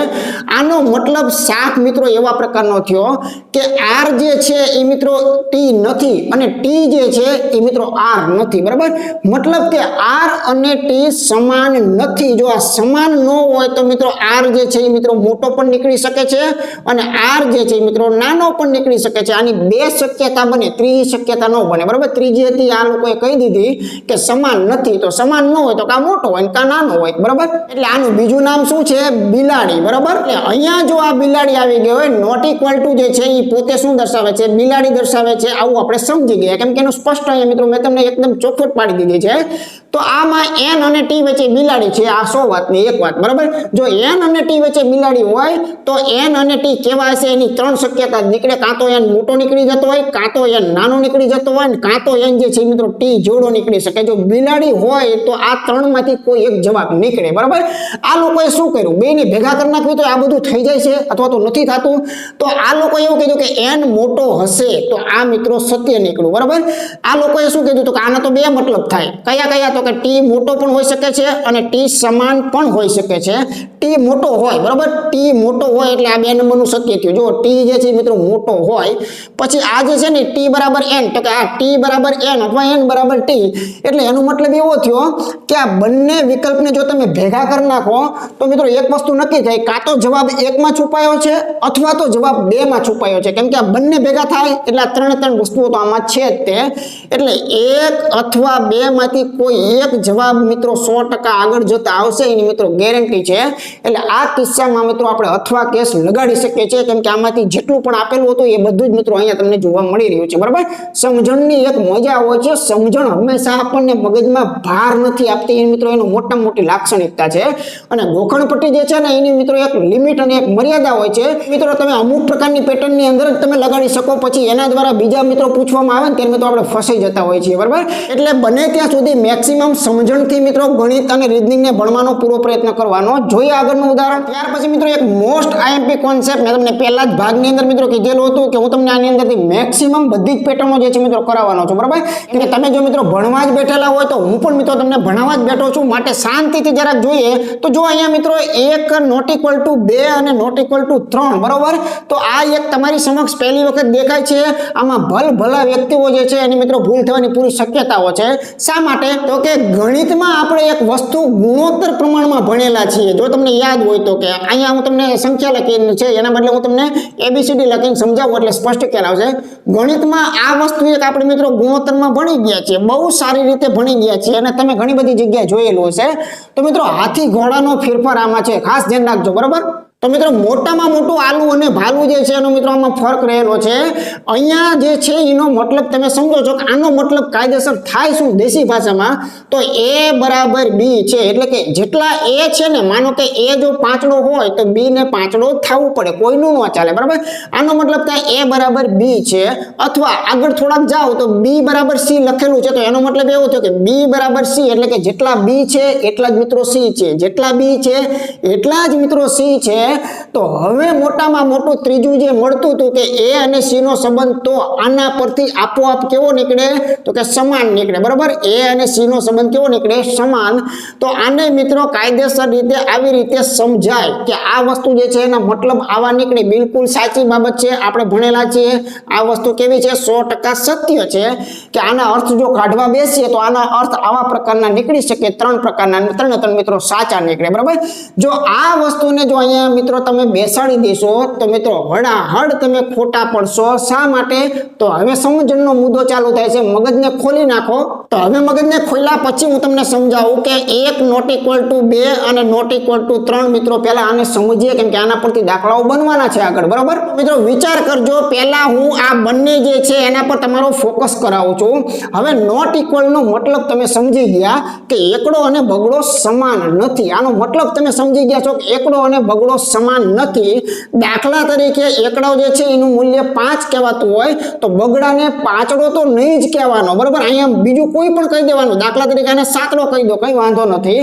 આનો મતલબ સાફ મિત્રો એવા પ્રકારનો થયો કે r જે છે એ મિત્રો t નથી અને t જે છે એ મિત્રો r નથી, બરાબર. મતલબ કે r અને t સમાન નથી. જો આ સમાન ન હોય તો મિત્રો r જે છે એ મિત્રો મોટો પણ નીકળી શકે છે અને r જે છે એ મિત્રો નાનો પણ નીકળી શકે છે. આની બે શક્યતા બને, ત્રીજી શક્યતા ન બને, બરાબર. ત્રીજી હતી આ લોકોએ કહી દીધી કે સમાન નથી. તો સમાન ન હોય તો કા મોટો હોય કા નાનો હોય, બરાબર. એટલે આનું બીજું નામ શું છે? બિલાડી, બરાબર. એટલે અહીંયા જો આ બિલાડી આવી ગઈ હોય, નોટ ઇક્વલ ટુ જે છે એ પોતે શું દર્શાવે છે? બિલાડી દર્શાવે છે. આવું આપણે સમજી ગયા, કેમ કે એનું સ્પષ્ટ અહીંયા મિત્રો મેં તમને એકદમ ચોખવટ પાડી દીધી છે. તો આમાં n અને t વચ્ચે બિલાડી છે, આ 100 વાતની એક વાત, બરાબર. જો n અને t વચ્ચે બિલાડી હોય તો n અને t કેવા હશે? એની ત્રણ શક્યતા નીકળે. કાં તો n મોટો નીકળી જતો હોય, કાં તો n નાનો નીકળી જતો હોય, ને કાં તો n જે છે મિત્રો t જોડો નીકળી શકે. જો બિલાડી હોય તો આ ત્રણમાંથી કોઈ એક જવાબ નીકળે, બરાબર. આ લોકોએ શું કર્યું? બેને ભેગા કરી નાખ્યું તો આ બધું થઈ જાય છે અથવા તો નથી થતું. તો આ લોકોએ એવું કીધું કે n મોટો હશે, તો આ મિત્રો સત્ય નીકળ્યું, બરાબર. આ લોકોએ શું કીધું? તો કે આના તો બે મતલબ થાય. કયા કયા? તો કે t મોટો પણ હોઈ શકે છે અને t સમાન પણ હોઈ શકે છે. t મોટો હોય, બરાબર. t મોટો હોય એટલે આ બે નંબરનું સત્ય થયું. જો t જે છે મિત્રો મોટો હોય, પછી આ જે છે ને t બરાબર n, તો કે આ t બરાબર n અથવા n બરાબર t, એટલે એનો મતલબ એવો થયો કે આ બંને વિકલ્પને જો તમે ભેગા કરી નાખો તો મિત્રો એક વસ્તુ નક્કી થાય, કાં તો જવાબ 1 માં છુપાયો છે અથવા તો જવાબ 2 માં છુપાયો છે. કેમ કે આ બંને ભેગા થાય એટલે આ ત્રણ વસ્તુઓ તો આમાં છે જ તે. એટલે 1 અથવા 2 માંથી કોઈ એક જવાબ મિત્રો 100% આગળ જતા આવશે, એની મિત્રો ગેરંટી છે. એટલે આ કિસ્સામાં મિત્રો આપણે અથવા કેસ લગાડી શકીએ છીએ, કેમ કે આમાંથી જેટલું પણ આપેલું હતું એ બધું જ મિત્રો અહીંયા તમને જોવા મળી રહ્યું છે, બરાબર. સમજણની એક મજા હોય છે. સમજણ હંમેશા આપણને મગજમાં ભાર નથી આપતી, એ મિત્રો એનો મોટામાં મોટી લાક્ષણિકતા છે. અને ગોખણપટ્ટી જે છે ને એની મિત્રો એક લિમિટ અને એક મર્યાદા હોય છે. મિત્રો તમે અમુક પ્રકારની પેટર્નની અંદર જ તમે લગાડી શકો, પછી એના દ્વારા બીજા મિત્રો પૂછવામાં આવે ને ત્યારે મિત્રો આપણે ફસાઈ જતા હોય છીએ, બરાબર. એટલે બને ત્યાં સુધી સુધી મેક્સિમમ સમજણથી મિત્રો ગણિત અને રીઝનિંગને ભણવાનો પૂરો પ્રયત્ન કરવાનો. જોઈએ આગળનું ઉદાહરણ. ત્યાર પછી મિત્રો એક મોસ્ટ આઈએમપી કોન્સેપ્ટ મેં તમને પહેલા જ ભાગની અંદર મિત્રો કીધેલું હતું કે હું તમને આની અંદરથી મેક્સિમમ બધી જ પેટર્નો જે છે મિત્રો કરાવવાનો છું, બરાબર. કે તમે જો મિત્રો ભણવા જ બેઠેલા હોય તો હું પણ મિત્રો તમને ભણાવવા જ બેઠો છું, માટે શાંતિથી જરાક જોઈએ. તો જો અહીંયા મિત્રો 1 નોટ ઇક્વલ ટુ 2 અને નોટ ઇક્વલ ટુ 3, બરાબર. તો આ એક તમારી સમક્ષ પહેલી વખત દેખાય છે. આમાં ભલા વ્યક્તિઓ જે છે એની મિત્રો ભૂલ થવાની પૂરી શક્યતાઓ છે. શા માટે? તો કે ગણિતમાં આપણે એક વસ્તુ ગુણોત્તર પ્રમાણમાં ભણેલા છીએ. જો તમને યાદ હોય તો કે અહીંયા હું તમને સંખ્યા લખીને છે એના બદલે હું તમને ABCD લખીને સમજાવું એટલે સ્પષ્ટ ખ્યાલ આવશે. ગણિતમાં આ વસ્તુ એક આપણે મિત્રો ગુણોત્તરમાં ભણી ગયા છીએ, બહુ સારી રીતે ભણી ગયા છીએ અને તમે ઘણી બધી જગ્યાએ જોયેલું હશે. તો મિત્રો હાથી ઘોડાનો ફેરફાર આમાં છે, ખાસ ધ્યાન રાખજો, બરાબર. તો મિત્રો મોટામાં મોટું આલુ અને ભાલુ જે છે એનો મિત્રો આમાં ફરક રહેલો છે. અહીંયા જે છે એનો મતલબ તમે સમજો છો કે આનો મતલબ કાયદેસર થાય શું દેશી ભાષામાં, તો A બરાબર B છે. એટલે કે જેટલા A છે ને, માનો કે A જો પાંચડો હોય તો B ને પાંચડો થવું પડે, કોઈનું ન ચાલે, બરાબર. આનો મતલબ થાય A બરાબર B છે. અથવા આગળ થોડાક જાઓ તો B બરાબર C લખેલું છે, તો એનો મતલબ એવો થયો કે B બરાબર C, એટલે કે જેટલા B છે એટલા જ મિત્રો C છે, જેટલા B છે એટલા જ મિત્રો C છે. તો હવે મોટામાં મોટું ત્રીજું જે મળતું હતું કે A અને C નો સંબંધ, તો આના પરથી આપોઆપ કેવો નીકળે? તો કે સમાન નીકળે, બરાબર. A અને C નો સંબંધ કેવો નીકળે? સમાન. તો આને મિત્રો કાયદેસર રીતે આવી રીતે સમજાય કે આ વસ્તુ જે છે એના મતલબ આવા નીકળે. બિલકુલ સાચી બાબત છે, આપણે ભણેલા છીએ. આ વસ્તુ કેવી છે? 100% સત્ય છે કે આના અર્થ જો કાઢવા બેસીએ તો આના અર્થ આવા પ્રકારના નીકળી શકે, 3 પ્રકારના, 3 મિત્રો સાચા નીકળે, બરાબર. જો આ વસ્તુને જો અહીંયા મિત્રો તમે બેસાડી દેશો તો મિત્રો હડાહડ તમે ખોટા પડશો. શા માટે? તો હવે સમજણનો મુદ્દો ચાલુ થાય છે. મગજને ખોલી નાખો. તો હવે મગજને ખોલ્યા પછી હું તમને સમજાવું કે 1 નોટ ઇક્વલ ટુ 2 અને નોટ ઇક્વલ ટુ 3 મિત્રો પહેલા આને સમજીએ, કેમ કે આના પરથી દાખલાઓ બનવાના છે આગળ, બરાબર. મિત્રો વિચાર કરજો, પહેલા હું આ બંને જે છે એના પર તમારો ફોકસ કરાવું છું. હવે નોટ ઇક્વલ નો મતલબ તમે સમજી ગયા કે એકડો અને બગડો સમાન નથી. આનો મતલબ તમે સમજી ગયા છો કે એકડો અને બગડો સમાન નથી. દાખલા તરીકે એકડો જે છે એનું મૂલ્ય 5 કહેવાતું હોય તો બગડાને પાંચડો તો નહીં જ કહેવાનો, બરાબર. અહીંયા બીજું કોઈ પણ કહી દેવાનું. દાખલા તરીકે આને સાતડો કહી દો, કઈ વાંધો નથી.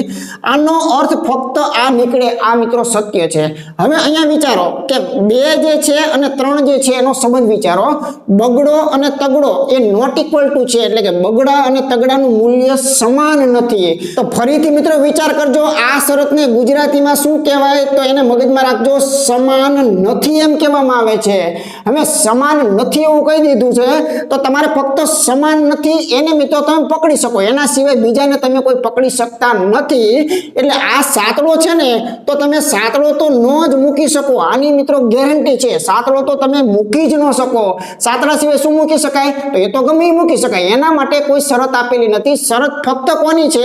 આનો અર્થ ફક્ત આ નીકળે. આ મિત્રો સત્ય છે. હવે અહીંયા વિચારો કે 2 જે છે અને 3 જે છે એનો સંબંધ વિચારો. બગડો અને તગડો એ નોટ ઇક્વલ ટુ છે, એટલે કે બગડા અને તગડાનું મૂલ્ય સમાન નથી. તો ફરીથી મિત્રો વિચાર કરજો, આ શરતને ગુજરાતીમાં શું કહેવાય? તો એને મગજમાં રાખજો, સમાન નથી એમ કહેવામાં આવે છે. હવે સમાન નથી એવું કહી દીધું છે તો તમારે ફક્ત સમાન નથી એને મિત્રો તમે પકડી શકો, એના સિવાય બીજાને તમે કોઈ પકડી શકતા નથી. એટલે આ સાતડો છે ને, તો તમે સાતડો તો ન જ મૂકી શકો, આની મિત્રો ગેરંટી છે. સાતડો તો તમે મૂકી જ ન શકો. સાતડા સિવાય શું મૂકી શકાય? તો એ તો ગમે મૂકી શકાય. એના માટે કોઈ શરત આપેલી નથી. શરત ફક્ત કોની છે?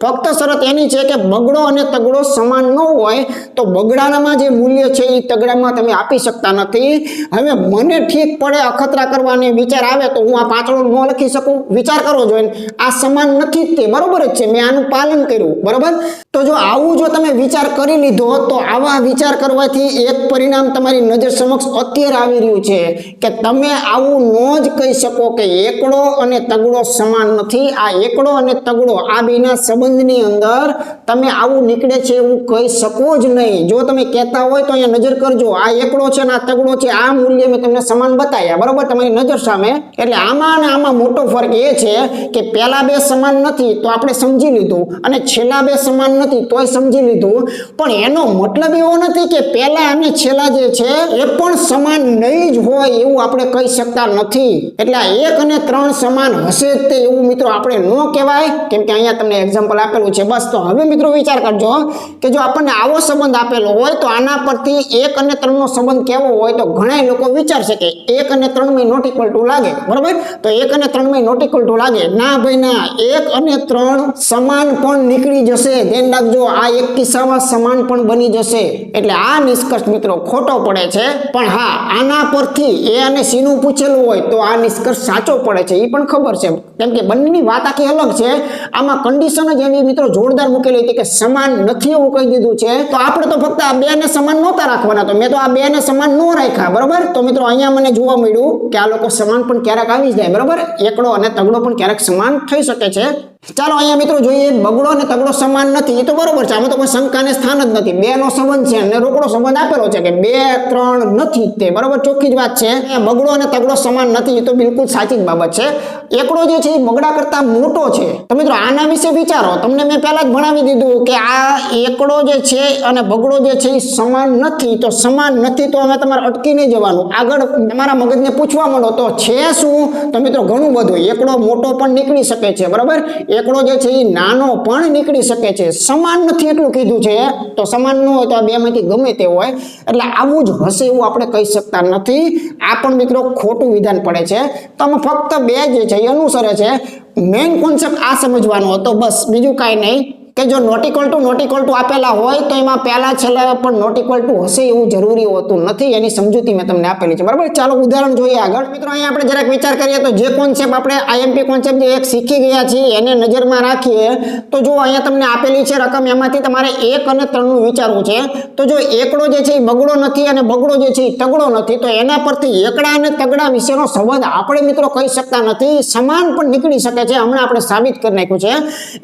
ફક્ત શરત એની છે કે બગડો અને તગડો સમાન ન હોય તો બગડાનામાં જે મૂલ્ય છે એ તગડામાં તમે આપી શકતા નથી. હવે મને ઠીક પડે અખતરા કરવાની વિચાર આવે તો હું આ પાંચડો ન લખી શકું? વિચાર કરો જોઈને, આ સમાન નથી તે બરોબર જ છે, મેં આનું પાલન કર્યું, બરોબર. તો જો આવું જો તમે વિચાર કરી લીધો તો આવા વિચાર કરવાથી એક પરિણામ તમારી નજર સમક્ષ અત્યારે આવી રહ્યું છે કે તમે આવું ન જ કહી શકો કે એકડો અને તગડો સમાન નથી. આ એકડો અને તગડો આ બેના સંબંધની અંદર તમે આવું નીકળે છે એવું કહી શકો જ નહીં. જો તમે કહેતા હોય તો અહીંયા નજર કરજો, આ એકડો છે ને આ તગડો છે, આ મૂલ્ય મેં તમને સમાન બતાવ્યા, બરોબર, તમારી નજર સામે. એટલે આમાં અને આમાં મોટો ફરક એ છે કે પહેલા 2 સમાન નથી તો આપણે સમજી લીધું અને છેલ્લા 2 સમાન નથી તોય સમજી લીધું, પણ એનો મતલબ એવો નથી કે પહેલા અને છેલ્લા જે છે એ પણ સમાન નહીં જ હોય એવું આપણે કહી શકતા નથી. એટલે 1 અને 3 સમાન હશે જ તે એવું મિત્રો આપણે ન કહેવાય, કેમ કે અહીંયા તમને એક્ઝામ્પલ આપેલું છે. બસ, તો હવે મિત્રો વિચાર કરજો કે જો આપણને આવો સંબંધ આપેલો હોય તો આના પરથી 1 અને 3 નો સંબંધ કેવો હોય તો ઘણા લોકો વિચારશે કે 1 અને 3 માં નોટ ઇક્વલ ટુ લાગે, બરાબર. તો 1 અને 3 માં નોટ ઇક્વલ ટુ લાગે. ના ભાઈ ના, 1 અને 3 સમાન પણ નીકળી જશે. ધ્યાન રાખજો, આ એક કિસ્સામાં સમાન પણ બની જશે. એટલે આ નિષ્કર્ષ મિત્રો ખોટો પડે છે. પણ હા, આના પરથી A અને C નું પૂછેલું હોય તો આ નિષ્કર્ષ સાચો પડે છે, એ પણ ખબર છે, કેમ કે બંનેની વાત આખી અલગ છે. આમાં કન્ડિશન જ એવી મિત્રો જોરદાર મૂકેલી હતી કે સમાન નથી એવું કહી દીધું છે. તો આપણે તો ફક્ત આ 2 ને સમાન નહોતા રાખવાના, તો મેં તો આ 2 ને સમાન ન રાખ્યા, બરાબર. તો મિત્રો અહીંયા મને જોવા મળ્યું કે આ લોકો સમાન પણ ક્યારેક આવી જાય, બરાબર. એકડો અને તગડો પણ ક્યારેક સમાન થઈ શકે છે. ચાલો અહીંયા મિત્રો જોઈએ, બગડો અને તગડો સમાન નથી, એ તો બરોબર છે, આમાં તો કોઈ શંકાને સ્થાન જ નથી. બે નો સંબંધ છે અને રોકડો સંબંધ આપેલો છે કે 2 3 નથી, તે બરોબર ચોખ્ખી જ વાત છે. બગડો અને તગડો સમાન નથી, એ તો બિલકુલ સાચી જ બાબત છે. એકડો જે છે એ બગડા કરતા મોટો છે. તો મિત્રો આના વિશે વિચારો, તમને મેં પહેલા જ ભણાવી દીધું કે આ એકડો જે છે અને બગડો જે છે એ સમાન નથી. તો સમાન નથી તો હવે તમારે અટકી નહીં જવાનું, આગળ તમારા મગજને પૂછવા માંડો તો છે શું? તો મિત્રો ઘણું બધું. એકડો મોટો પણ નીકળી શકે છે, બરાબર. એકડો જે છે એ નાનો પણ નીકળી શકે છે. સમાન નથી એટલું કીધું છે, તો સમાન ન હોય તો આ બેમાંથી ગમે તે હોય, એટલે આવું જ હશે એવું આપણે કહી શકતા નથી. આ પણ મિત્રો ખોટું વિધાન પડે છે. તો આમાં ફક્ત બે જે છે એ અનુસરે છે. મેઇન કોન્સેપ્ટ આ સમજવાનો હતો, બસ બીજું કાંઈ નહીં. કે જો નોટ ઇક્વલ ટુ આપેલા હોય તો એમાં પહેલા છેલ્લા પણ નોટ ઇક્વલ ટુ હશે એવું જરૂરી હોતું નથી. એની સમજૂતી મેં તમને આપેલી છે, બરાબર. ચાલો ઉદાહરણ જોઈએ આગળ. મિત્રો અહીંયા આપણે જરાક વિચાર કરીએ તો જે કોન્સેપ્ટ આપણે આઈએમપી કોન્સેપ્ટ જે એક શીખી ગયા છીએ એને નજરમાં રાખીએ તો જો અહીંયા તમને આપેલી છે રકમ, એમાંથી તમારે 1 અને 3 નું વિચારવું છે. તો જો એકડો જે છે એ બગડો નથી અને બગડો જે છે એ તગડો નથી, તો એના પરથી એકડા અને તગડા વિશેનો સંબંધ આપણે મિત્રો કહી શકતા નથી. સમાન પણ નીકળી શકે છે, હમણાં આપણે સાબિત કરી નાખ્યું છે.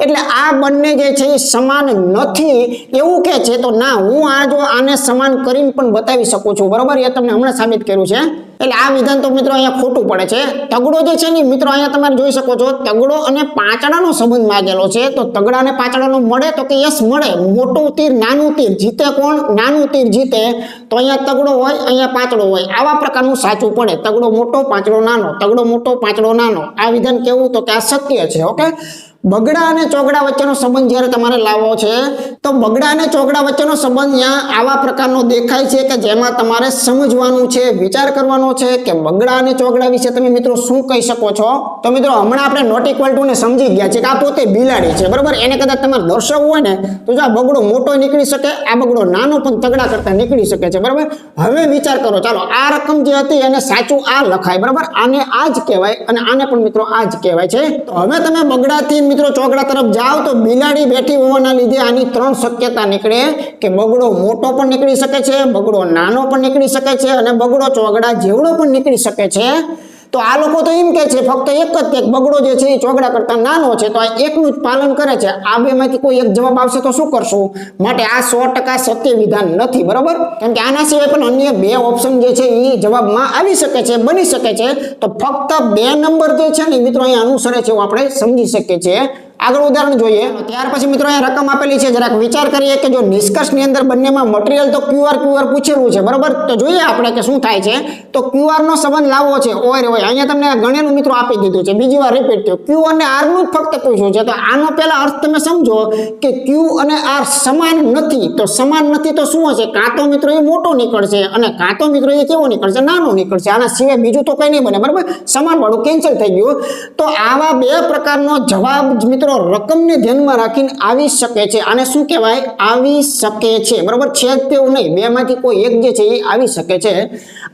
એટલે આ બંને જે છે સમાન નથી એવું કે છે, તો ના, હું આ જો આને સમાન કરીને પણ બતાવી શકું છું, બરોબર. એ તમને હમણાં સાબિત કર્યું છે. એટલે આ વિધાન તો મિત્રો અહીંયા ખોટું પડે છે. તગડો જે છે ને મિત્રો અહીંયા તમે જોઈ શકો છો, તગડો અને પાંચડાનો સંબંધ માંગેલો છે. તો તગડા અને પાંચડાનો મળે તો કે યસ મળે. મોટું તીર નાનું તીર જીતે કોણ? નાનું તીર જીતે. તો અહીંયા તગડો હોય, અહીંયા પાંચડો હોય, આવા પ્રકારનું સાચું પડે. તગડો મોટો, પાંચડો નાનો, તગડો મોટો, પાંચડો નાનો. આ વિધાન કેવું? તો કે આ સત્ય છે. ઓકે. બગડા અને ચોગડા વચ્ચેનો સંબંધ જ્યારે તમારે લાવવો છે તો બગડા અને ચોગડા વચ્ચેનો સંબંધ અહીંયા આવા પ્રકારનો દેખાય છે કે જેમાં તમારે સમજવાનું છે, વિચાર કરવાનો છે કે બગડા અને ચોગડા વિશે તમે મિત્રો શું કહી શકો છો. તો મિત્રો હમણાં આપણે નોટ ઇક્વલ ટુ ને સમજી ગયા છે કે આ પોતે બિલાડી છે, બરાબર. એને કદાચ તમારે દર્શાવવું હોય ને તો જો આ બગડો મોટો નીકળી શકે, આ બગડો નાનો પણ તગડા કરતા નીકળી શકે છે, બરાબર. હવે વિચાર કરો, ચાલો આ રકમ જે હતી એને સાચું આ લખાય, બરાબર. આને આ જ કહેવાય અને આને પણ મિત્રો આ જ કહેવાય છે. તો હવે તમે બગડાથી મિત્રો ચોગડા તરફ જાઓ તો બિલાડી બેઠી હોવાના લીધે આની 3 શક્યતા નીકળે કે બગડો મોટો પણ નીકળી શકે છે, બગડો નાનો પણ નીકળી શકે છે અને બગડો ચોગડા જેવડો પણ નીકળી શકે છે. તો આ લોકો તો એમ કે છે ફક્ત એક જ કે બગડો જે છે એ ચોગડા કરતા નાનો છે, તો આ એકનું જ પાલન કરે છે. આ બેમાંથી કોઈ એક જવાબ આવશે તો શું કરશું? માટે આ 100% સત્ય વિધાન નથી, બરાબર. કેમ કે આના સિવાય પણ અન્ય 2 ઓપ્શન જે છે એ જવાબમાં આવી શકે છે, બની શકે છે. તો ફક્ત 2 નંબર જે છે ને મિત્રો અહીંયા અનુસરે છે એવું આપણે સમજી શકીએ છીએ. આગળ ઉદાહરણ જોઈએ. ત્યાર પછી મિત્રો અહીંયા રકમ આપેલી છે, જરાક વિચાર કરીએ કે જો નિષ્કર્ષની અંદર બંનેમાં મટીરીયલ તો QR પૂછેલું છે, બરાબર. તો જોઈએ આપણે કે શું થાય છે. તો QR નો સંબંધ લાવવો છે. ઓય અહીંયા તમને ગણેલું મિત્રો આપી દીધું છે, બીજી વાર રિપીટ થયું. Q અને R નું જ ફક્ત પૂછ્યું છે. તો આનો પહેલા અર્થ તમે સમજો કે Q અને R સમાન નથી. તો સમાન નથી તો શું હશે? કાં તો મિત્રો એ મોટો નીકળશે અને કાં તો મિત્રો એ કેવો નીકળશે? નાનો નીકળશે. આના સિવાય બીજું તો કંઈ નહીં બને, બરાબર. સમાન વાળું કેન્સલ થઈ ગયું. તો આવા 2 પ્રકારનો જવાબ મિત્રો રકમને ધ્યાનમાં રાખીને આવી શકે છે. આને શું કહેવાય? આવી શકે છે, બરાબર. છે તેવું નહીં, બેમાંથી કોઈ એક જે છે એ આવી શકે છે.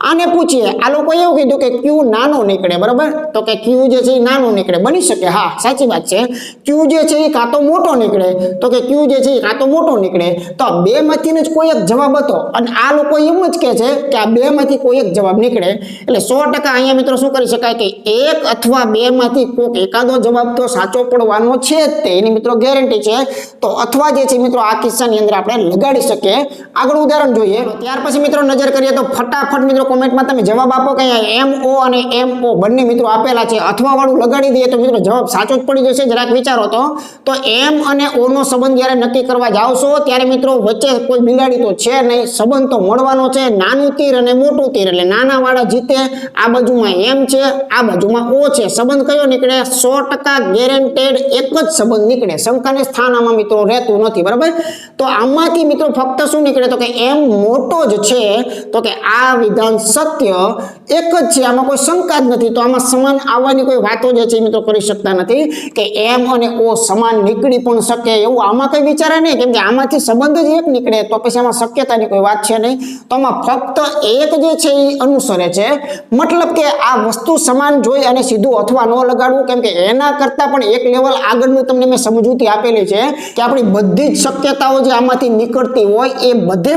આને પૂછીએ, આ લોકો એવું કીધું કે Q નાનો નીકળે, બરાબર. તો કે Q જે છે એ નાનો નીકળે, બની શકે. હા, સાચી વાત છે. Q જે છે એ કાં તો મોટો નીકળે, તો કે Q જે છે એ કાં તો મોટો નીકળે. તો આ બેમાંથી જ કોઈ એક જવાબ હતો અને આ લોકો એમ જ કહે છે કે આ બેમાંથી કોઈ એક જવાબ નીકળે. એટલે 100% અહીંયા મિત્રો શું કરી શકાય કે 1 અથવા 2 માંથી કોઈક એકાદો જવાબ તો સાચો પડવાનો છે, એની મિત્રો ગેરંટી છે. તો અથવા જે છે મિત્રો આ કિસ્સાની અંદર આપણે લગાડી શકીએ. આગળ ઉદાહરણ જોઈએ. ત્યાર પછી મિત્રો નજર કરીએ તો ફટાફટ મિત્રો કોમેન્ટમાં તમે જવાબ આપો કે MO અને MO બંને મિત્રો આપેલા છે. અથવા વાળું લગાડી દઈએ તો મિત્રો જવાબ સાચો જ પડી જશે. જરાક વિચારો તો M અને O નો સંબંધ જ્યારે નક્કી કરવા જાવશો ત્યારે મિત્રો વચ્ચે કોઈ બિલાડી તો છે નહીં, સંબંધ તો મળવાનો છે. નાનું તીર અને મોટું તીર, એટલે નાના વાળા જીતે. આ બાજુમાં M છે, આ બાજુમાં O છે. સંબંધ કયો નીકળે? 100% ગેરંટેડ એક જ સંબંધ નીકળે. શંકાને સ્થાન આમાં મિત્રો રહેતું નથી, બરાબર. તો આમાંથી મિત્રો ફક્ત શું નીકળે? તો કે M મોટો જ છે. તો કે આ વિધાન સત્ય એક જ છે, આમાં કોઈ શંકા જ નથી. તો આમાં સમાન આવવાની કોઈ વાતો જે છે મિત્રો કરી શકતા નથી કે M અને O સમાન નીકળી પણ શકે એવું આમાં કઈ વિચારે નહીં. કેમ કે આમાંથી સંબંધ જ એક નીકળે તો પછી આમાં શક્યતાની કોઈ વાત છે નહીં. તો આમાં ફક્ત એક જે છે એ અનુસરે છે. મતલબ કે આ વસ્તુ સમાન જોઈ અને સીધું અથવા ન લગાડવું, કેમ કે એના કરતા પણ એક લેવલ આગળ આગળનું તમને મેં સમજૂતી આપેલી છે કે આપણી બધી જ શક્યતાઓ જે આમાંથી નીકળતી હોય એ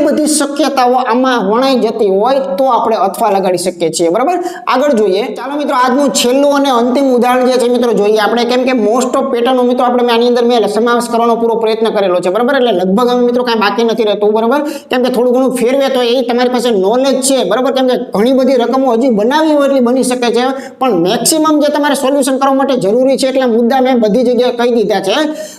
બધી શક્યતાઓ આમાં વણાઈ જતી હોય તો આપણે અથવા લગાડી શકીએ છીએ, બરાબર। આગળ જોઈએ, ચાલો મિત્રો આજનું છેલ્લું અને અંતિમ ઉદાહરણ જે છે મિત્રો જોઈએ આપણે, કેમ કે મોસ્ટ ઓફ પેટર્નો મિત્રો આપણે આની અંદર મેં સમાવેશ કરવાનો પૂરો પ્રયત્ન કરેલો છે, બરાબર। એટલે લગભગ હવે મિત્રો કાંઈ બાકી નથી રહેતું, બરાબર, કેમ કે થોડું ઘણું ફેરવે તો એ તમારી પાસે નોલેજ છે, બરાબર, કેમ કે ઘણી બધી રકમો હજી બનાવી હોય એટલી બની શકે છે, પણ મેક્સિમમ જે તમારે સોલ્યુશન કરવા માટે જરૂરી છે એટલા મુદ્દા મેં બધી જગ્યાએ કહી દીધા છે।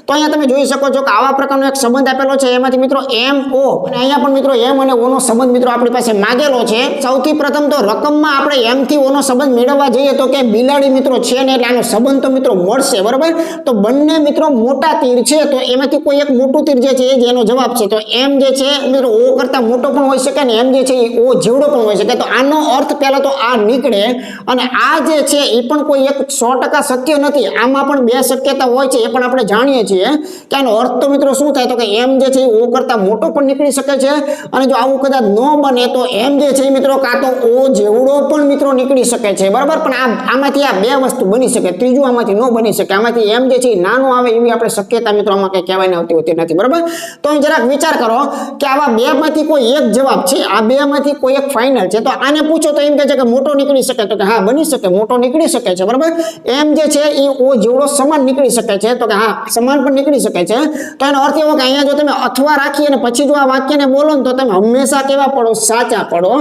તો અહીંયા તમે જોઈ શકો છો કે આવા પ્રકારનો એક સંબંધ આપેલો છે, એમાંથી મિત્રો એમ ઓ અને અહીંયા પણ મિત્રો એમ અને ઓ નો સંબંધ મિત્રો આપણી પાસે માંગેલો છે। સૌથી પ્રથમ તો રકમમાં આપણે એમ થી ઓ નો સંબંધ મેળવવા જઈએ તો કે બિલાડી મિત્રો છે ને એટલે આનો સંબંધ તો મિત્રો મળશે, બરાબર। તો બંને મિત્રો મોટા તીર છે તો એમાંથી કોઈ એક મોટું તીર જે છે એ જ એનો જવાબ છે। તો એમ જે છે મિત્રો ઓ કરતા મોટો પણ હોઈ શકે ને એમ જે છે એ ઓ જેવડો પણ હોઈ શકે। તો આનો અર્થ પહેલા તો આ નીકળે, અને આ જે છે એ પણ કોઈ એક 100% સત્ય નથી, આમાં પણ બે શક્યતા હોય છે, એ પણ આપણે જાણીએ છીએ કે આનો અર્થ તો મિત્રો શું થાય તો કે એમ જે છે ઓ કરતા મોટો પણ નીકળી શકે છે, અને જો આવું કદાચ ન બને તો એમ જે છે મિત્રો કાં તો ઓ જેવડો પણ મિત્રો નીકળી શકે છે, બરાબર। પણ આમાંથી આ બે વસ્તુ બની શકે, ત્રીજું આમાંથી ન બની શકે, આમાંથી એમ જે છે નાનો આવે એવી આપણે શક્યતા મિત્રો આમાં કઈ કહેવાય આવતી હોતી નથી, બરાબર। તો જરાક વિચાર કરો કે આવા બે માંથી કોઈ એક જવાબ છે, આ બે માંથી કોઈ એક ફાઇનલ છે, તો આને પૂછો તો એમ કહે છે કે મોટો નીકળી શકે, તો કે હા બની શકે, મોટો નીકળી શકે છે, બરાબર। એમ જે છે એ ઓ જેવડો સમાન નીકળી શકે છે, તો કે હા સમાન પણ નીકળી શકે છે। તો એનો અર્થ એવો કે અહીંયા જો તમે અથવા રાખી અને પછી જો આ વાક્યને બોલો ને તો તમે હંમેશા કેવા પડો, સાચા પડો,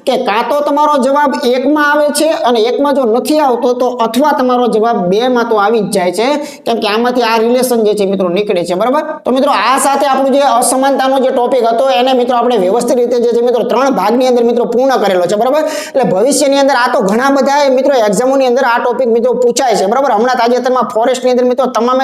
કે કાં તો તમારો જવાબ એકમાં આવે છે અને એકમાં જો નથી આવતો તો અથવા તમારો જવાબ બે માં તો આવી જ જાય છે, કેમ કે આમાંથી આ રિલેશન જે છે મિત્રો નીકળે છે, બરાબર। તો મિત્રો આ સાથે આપણું જે અસમાનતાનો જે ટોપિક હતો એને મિત્રો આપણે વ્યવસ્થિત રીતે જે છે મિત્રો 3 ભાગની અંદર મિત્રો પૂર્ણ કરેલો છે, બરાબર। એટલે ભવિષ્યની અંદર આ તો ઘણા બધા મિત્રો એક્ઝામોની અંદર આ ટોપિક મિત્રો પૂછાય છે, બરાબર। હમણાં તાજેતરમાં ફોરેસ્ટની અંદર મિત્રો તમામ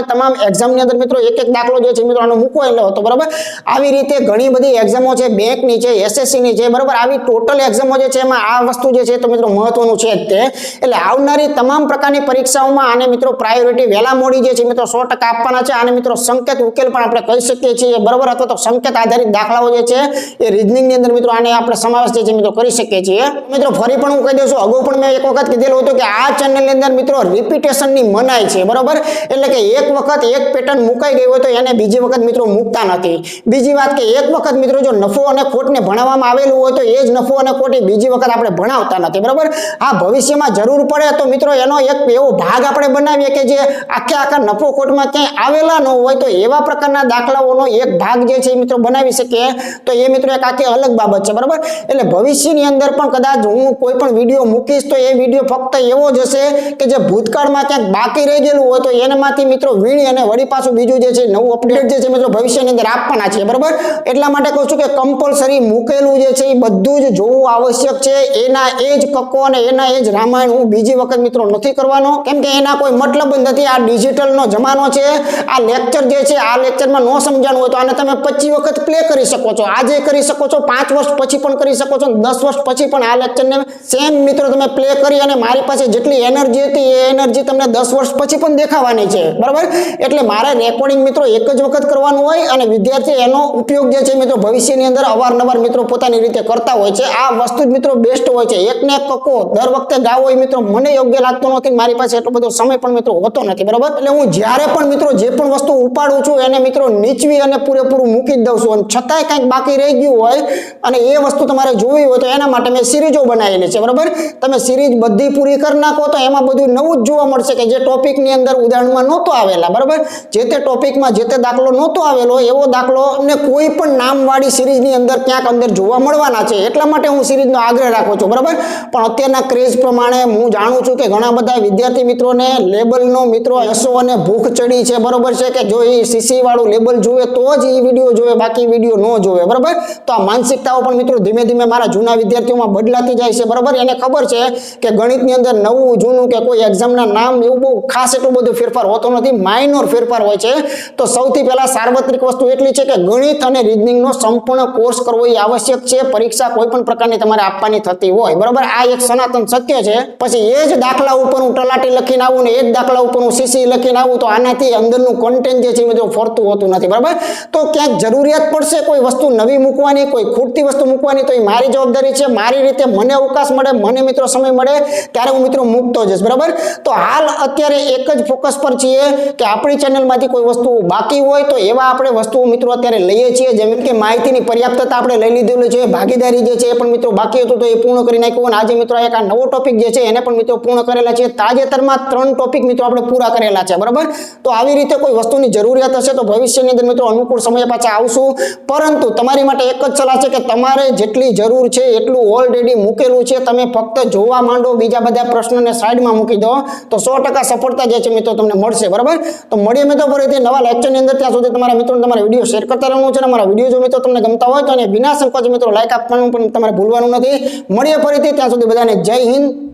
એક્ઝામની અંદર મિત્રો એક દાખલો જે છે મિત્રો આનો મૂકવાયેલો હતો, બરાબર। આવી રીતે ઘણી બધી એક્ઝામો છે, બેંકની છે, એસએસસીની છે, બરાબર। આવી ટોટલ એક્ઝામો જે છે એમાં આ વસ્તુ જે છે તો મિત્રો મહત્વનું છે જ તે, એટલે આવનારી તમામ પ્રકારની પરીક્ષાઓમાં આને મિત્રો પ્રાયોરિટી વહેલા મોડી જે છે મિત્રો 100% આપવાના છે, આને મિત્રો સંકેત ઉકેલ પણ આપણે કહી શકીએ છીએ, બરાબર, અથવા તો સંકેત આધારિત દાખલાઓ જે છે એ રીઝનિંગ ની અંદર મિત્રો આને આપણે સમાવેશ જે છે મિત્રો કરી શકીએ છીએ। મિત્રો ફરી પણ હું કહી દઉં છું, અગાઉ પણ મેં એક વખત કીધેલું હતું કે આ ચેનલની અંદર મિત્રો રિપીટેશન ની મનાઈ છે, બરાબર। એટલે કે એક વખત એક પેટર્ન મુકાઈ ગઈ હોય તો એને બીજી વખત મિત્રો મૂકતા નથી। બીજી વાત કે એક વખત મિત્રો જો નફો અને ખોટને ભણાવવામાં આવેલું હોય તો એ જ નફો અને ખોટ બીજી વખત આપણે ભણાવતા નથી, બરાબર। આ ભવિષ્યમાં જરૂર પડે તો મિત્રો એનો એક એવો ભાગ આપણે બનાવીએ કે જે આખા નફો ખોટમાં ક્યાંય આવેલા ન હોય તો એવા પ્રકારના દાખલાઓનો એક ભાગ જે છે મિત્રો બનાવી શકીએ, તો એ મિત્રો એક આખી અલગ બાબત છે, બરાબર। એટલે ભવિષ્યની અંદર પણ કદાચ હું કોઈ પણ વિડીયો મૂકીશ તો એ વિડીયો ફક્ત એવો જ હશે કે જે ભૂતકાળમાં ક્યાંક બાકી રહી ગયેલું હોય તો એનામાંથી મિત્રો વીણી અને વળી પાછું બીજું જે છે નવું અપડેટ જે છે મિત્રો ભવિષ્યની અંદર આપવાના છે, બરાબર। એટલા માટે કહું છું કે કમ્પલસરી મૂકેલું જે છે એ બધું જ જોવું આવશ્યક છે, એના એ જ કક્કો અને એના એ જ રામાયણ હું બીજી વખત મિત્રો નથી કરવાનો, કેમ કે એના કોઈ મતલબ જ નથી। આ ડિજિટલનો જમાનો છે, આ લેક્ચર જે છે આ લેક્ચરમાં ન સમજાણું હોય તો આને તમે 25 વખત પ્લે કરી શકો છો, આજે કરી શકો છો, 5 વર્ષ પછી પણ કરી શકો છો, 10 વર્ષ પછી પણ આ લેક્ચરને સેમ મિત્રો તમે પ્લે કરી અને મારી પાસે જેટલી એનર્જી હતી એ એનર્જી તમને 10 વર્ષ પછી પણ દેખાવાની છે, બરાબર। એટલે મારે રેકોર્ડિંગ મિત્રો એક જ વખત કરવાનું હોય અને વિદ્યાર્થી એનો ઉપયોગ જે છે મિત્રો ભવિષ્યની અંદર અવારનવાર મિત્રો પોતાની રીતે કરતા હોય છે। આ વસ્તુ જ મિત્રો બેસ્ટ હોય છે, એકને એક કક્કો દર વખતે ગાવો એ મિત્રો મને યોગ્ય લાગતો નથી, મારી પાસે એટલો બધો સમય પણ મિત્રો હોતો નથી, બરાબર। એટલે હું જ્યારે પણ મિત્રો જે પણ વસ્તુ ઉપાડું છું એને મિત્રો નીચવી અને પૂરેપૂરું મૂકી જ દઉં છું, અને છતાંય કંઈક બાકી રહી ગયું હોય અને એ વસ્તુ તમારે જોવી હોય તો એના માટે મેં સિરીઝો બનાવેલી છે, બરાબર। તમે સિરીઝ બધી પૂરી કરી નાખો તો એમાં બધું નવું જ જોવા મળશે કે જે ટોપિકની અંદર ઉદાહરણમાં નહોતો આવેલા, બરાબર। જે તે ટોપિકમાં જે તે દાખલો નહોતો આવેલો એવો દાખલો અમને કોઈ પણ નામવાળી સિરીઝની અંદર ક્યાંક અંદર જોવા મળવાના છે, એટલા માટે હું સિરીઝનો આગ્રહ રાખું છું, બરાબર। પણ અત્યારના ક્રેઝ પ્રમાણે હું જાણું છું કે ઘણા બધા વિદ્યાર્થી મિત્રોને લેબલનો મિત્રો હસો અને ભૂખ ચડી છે, બરાબર છે, કે જો એ સીસી વાળું લેબલ જોવે તો જ એ વિડીયો જોવે, બાકી વિડીયો ન જોવે, બરાબર। તો આ માનસિકતાઓ પણ મિત્રો ધીમે ધીમે મારા જૂના વિદ્યાર્થીઓમાં બદલાતી જાય છે, બરાબર। એને ખબર છે કે ગણિતની અંદર નવું જૂનું કે કોઈ એક્ઝામના નામ એવું બહુ ખાસ એટલું બધું ફેરફાર હોતો નથી, માઇનોર ફેરફાર હોય છે। તો સૌથી પહેલા સાર્વત્રિક વસ્તુ એટલી છે કે ગણિત અને રીઝનિંગનો સંપૂર્ણ કોર્સ કરવો એ આવશ્યક છે, પરીક્ષા કોઈ પણ પ્રકારની તમારે આપવાની થતી હોય, બરાબર। આ એક સનાતન સત્ય છે। પછી એ જ દાખલા ઉપર હું તલાટી લખીને આવું ને એ જ દાખલા ઉપર હું સીસી લખીને આવું તો આનાથી અંદરનું કોન્ટેન્ટ જે છે મિત્રો ફરતું હોતું નથી, બરાબર। તો ક્યાંક જરૂરિયાત પડશે કોઈ વસ્તુ નવી મૂકવાની, કોઈ ખૂટતી વસ્તુ મૂકવાની તો એ મારી જવાબદારી છે, મારી રીતે મને અવકાશ મળે, મને મિત્રો સમય મળે ત્યારે હું મિત્રો મૂકતો જઈશ, બરાબર। તો હાલ અત્યારે એક જ ફોકસ પર છીએ કે આપણી ચેનલમાંથી કોઈ વસ્તુ બાકી હોય તો એવા આપણે વસ્તુઓ મિત્રો અત્યારે લઈએ છીએ, જેમ કે માહિતીની પર્યાપ્તતા આપણે લઈ લીધેલું છે, ભાગીદારી જે છે એ પણ મિત્રો બાકી હતું તો એ પૂર્ણ કરી નાખ્યું, અને આજે મિત્રો એક આ નવો ટોપિક જે છે એને પણ મિત્રો પૂર્ણ કરેલા છે. તાજેતરમાં 3 ટોપિક મિત્રો આપણે પૂરા કરેલા છે, બરાબર. તો આવી રીતે કોઈ વસ્તુની જરૂરિયાત હશે તો ભવિષ્યની અંદર મિત્રો અનુકૂળ સમય પાછા આવશું, પરંતુ તમારી માટે એક જ સલાહ છે કે તમારે જેટલી જરૂર છે એટલું ઓલરેડી મૂકેલું છે, તમે ફક્ત જોવા માંડો, બીજા બધા પ્રશ્નોને સાઈડમાં મૂકી દો તો 100% સફળતા જે છે મિત્રો તમને મળશે, બરાબર. તો મળીએ મિત્રો ફરીથી નવા લેક્ચરની અંદર. ત્યાં સુધી તમારા મિત્રોને તમારા વિડીયો શેર કરતા રહેવાનું છે, અને અમારા વિડીયો જો મિત્રો તમને ગમતા હોય તો અને વિના સંકોચ મિત્રો લાઈક આપવાનું પણ તમારે ભૂલવાનું નથી. મળીએ ફરીથી, ત્યાં સુધી બધાને જય હિન્દ,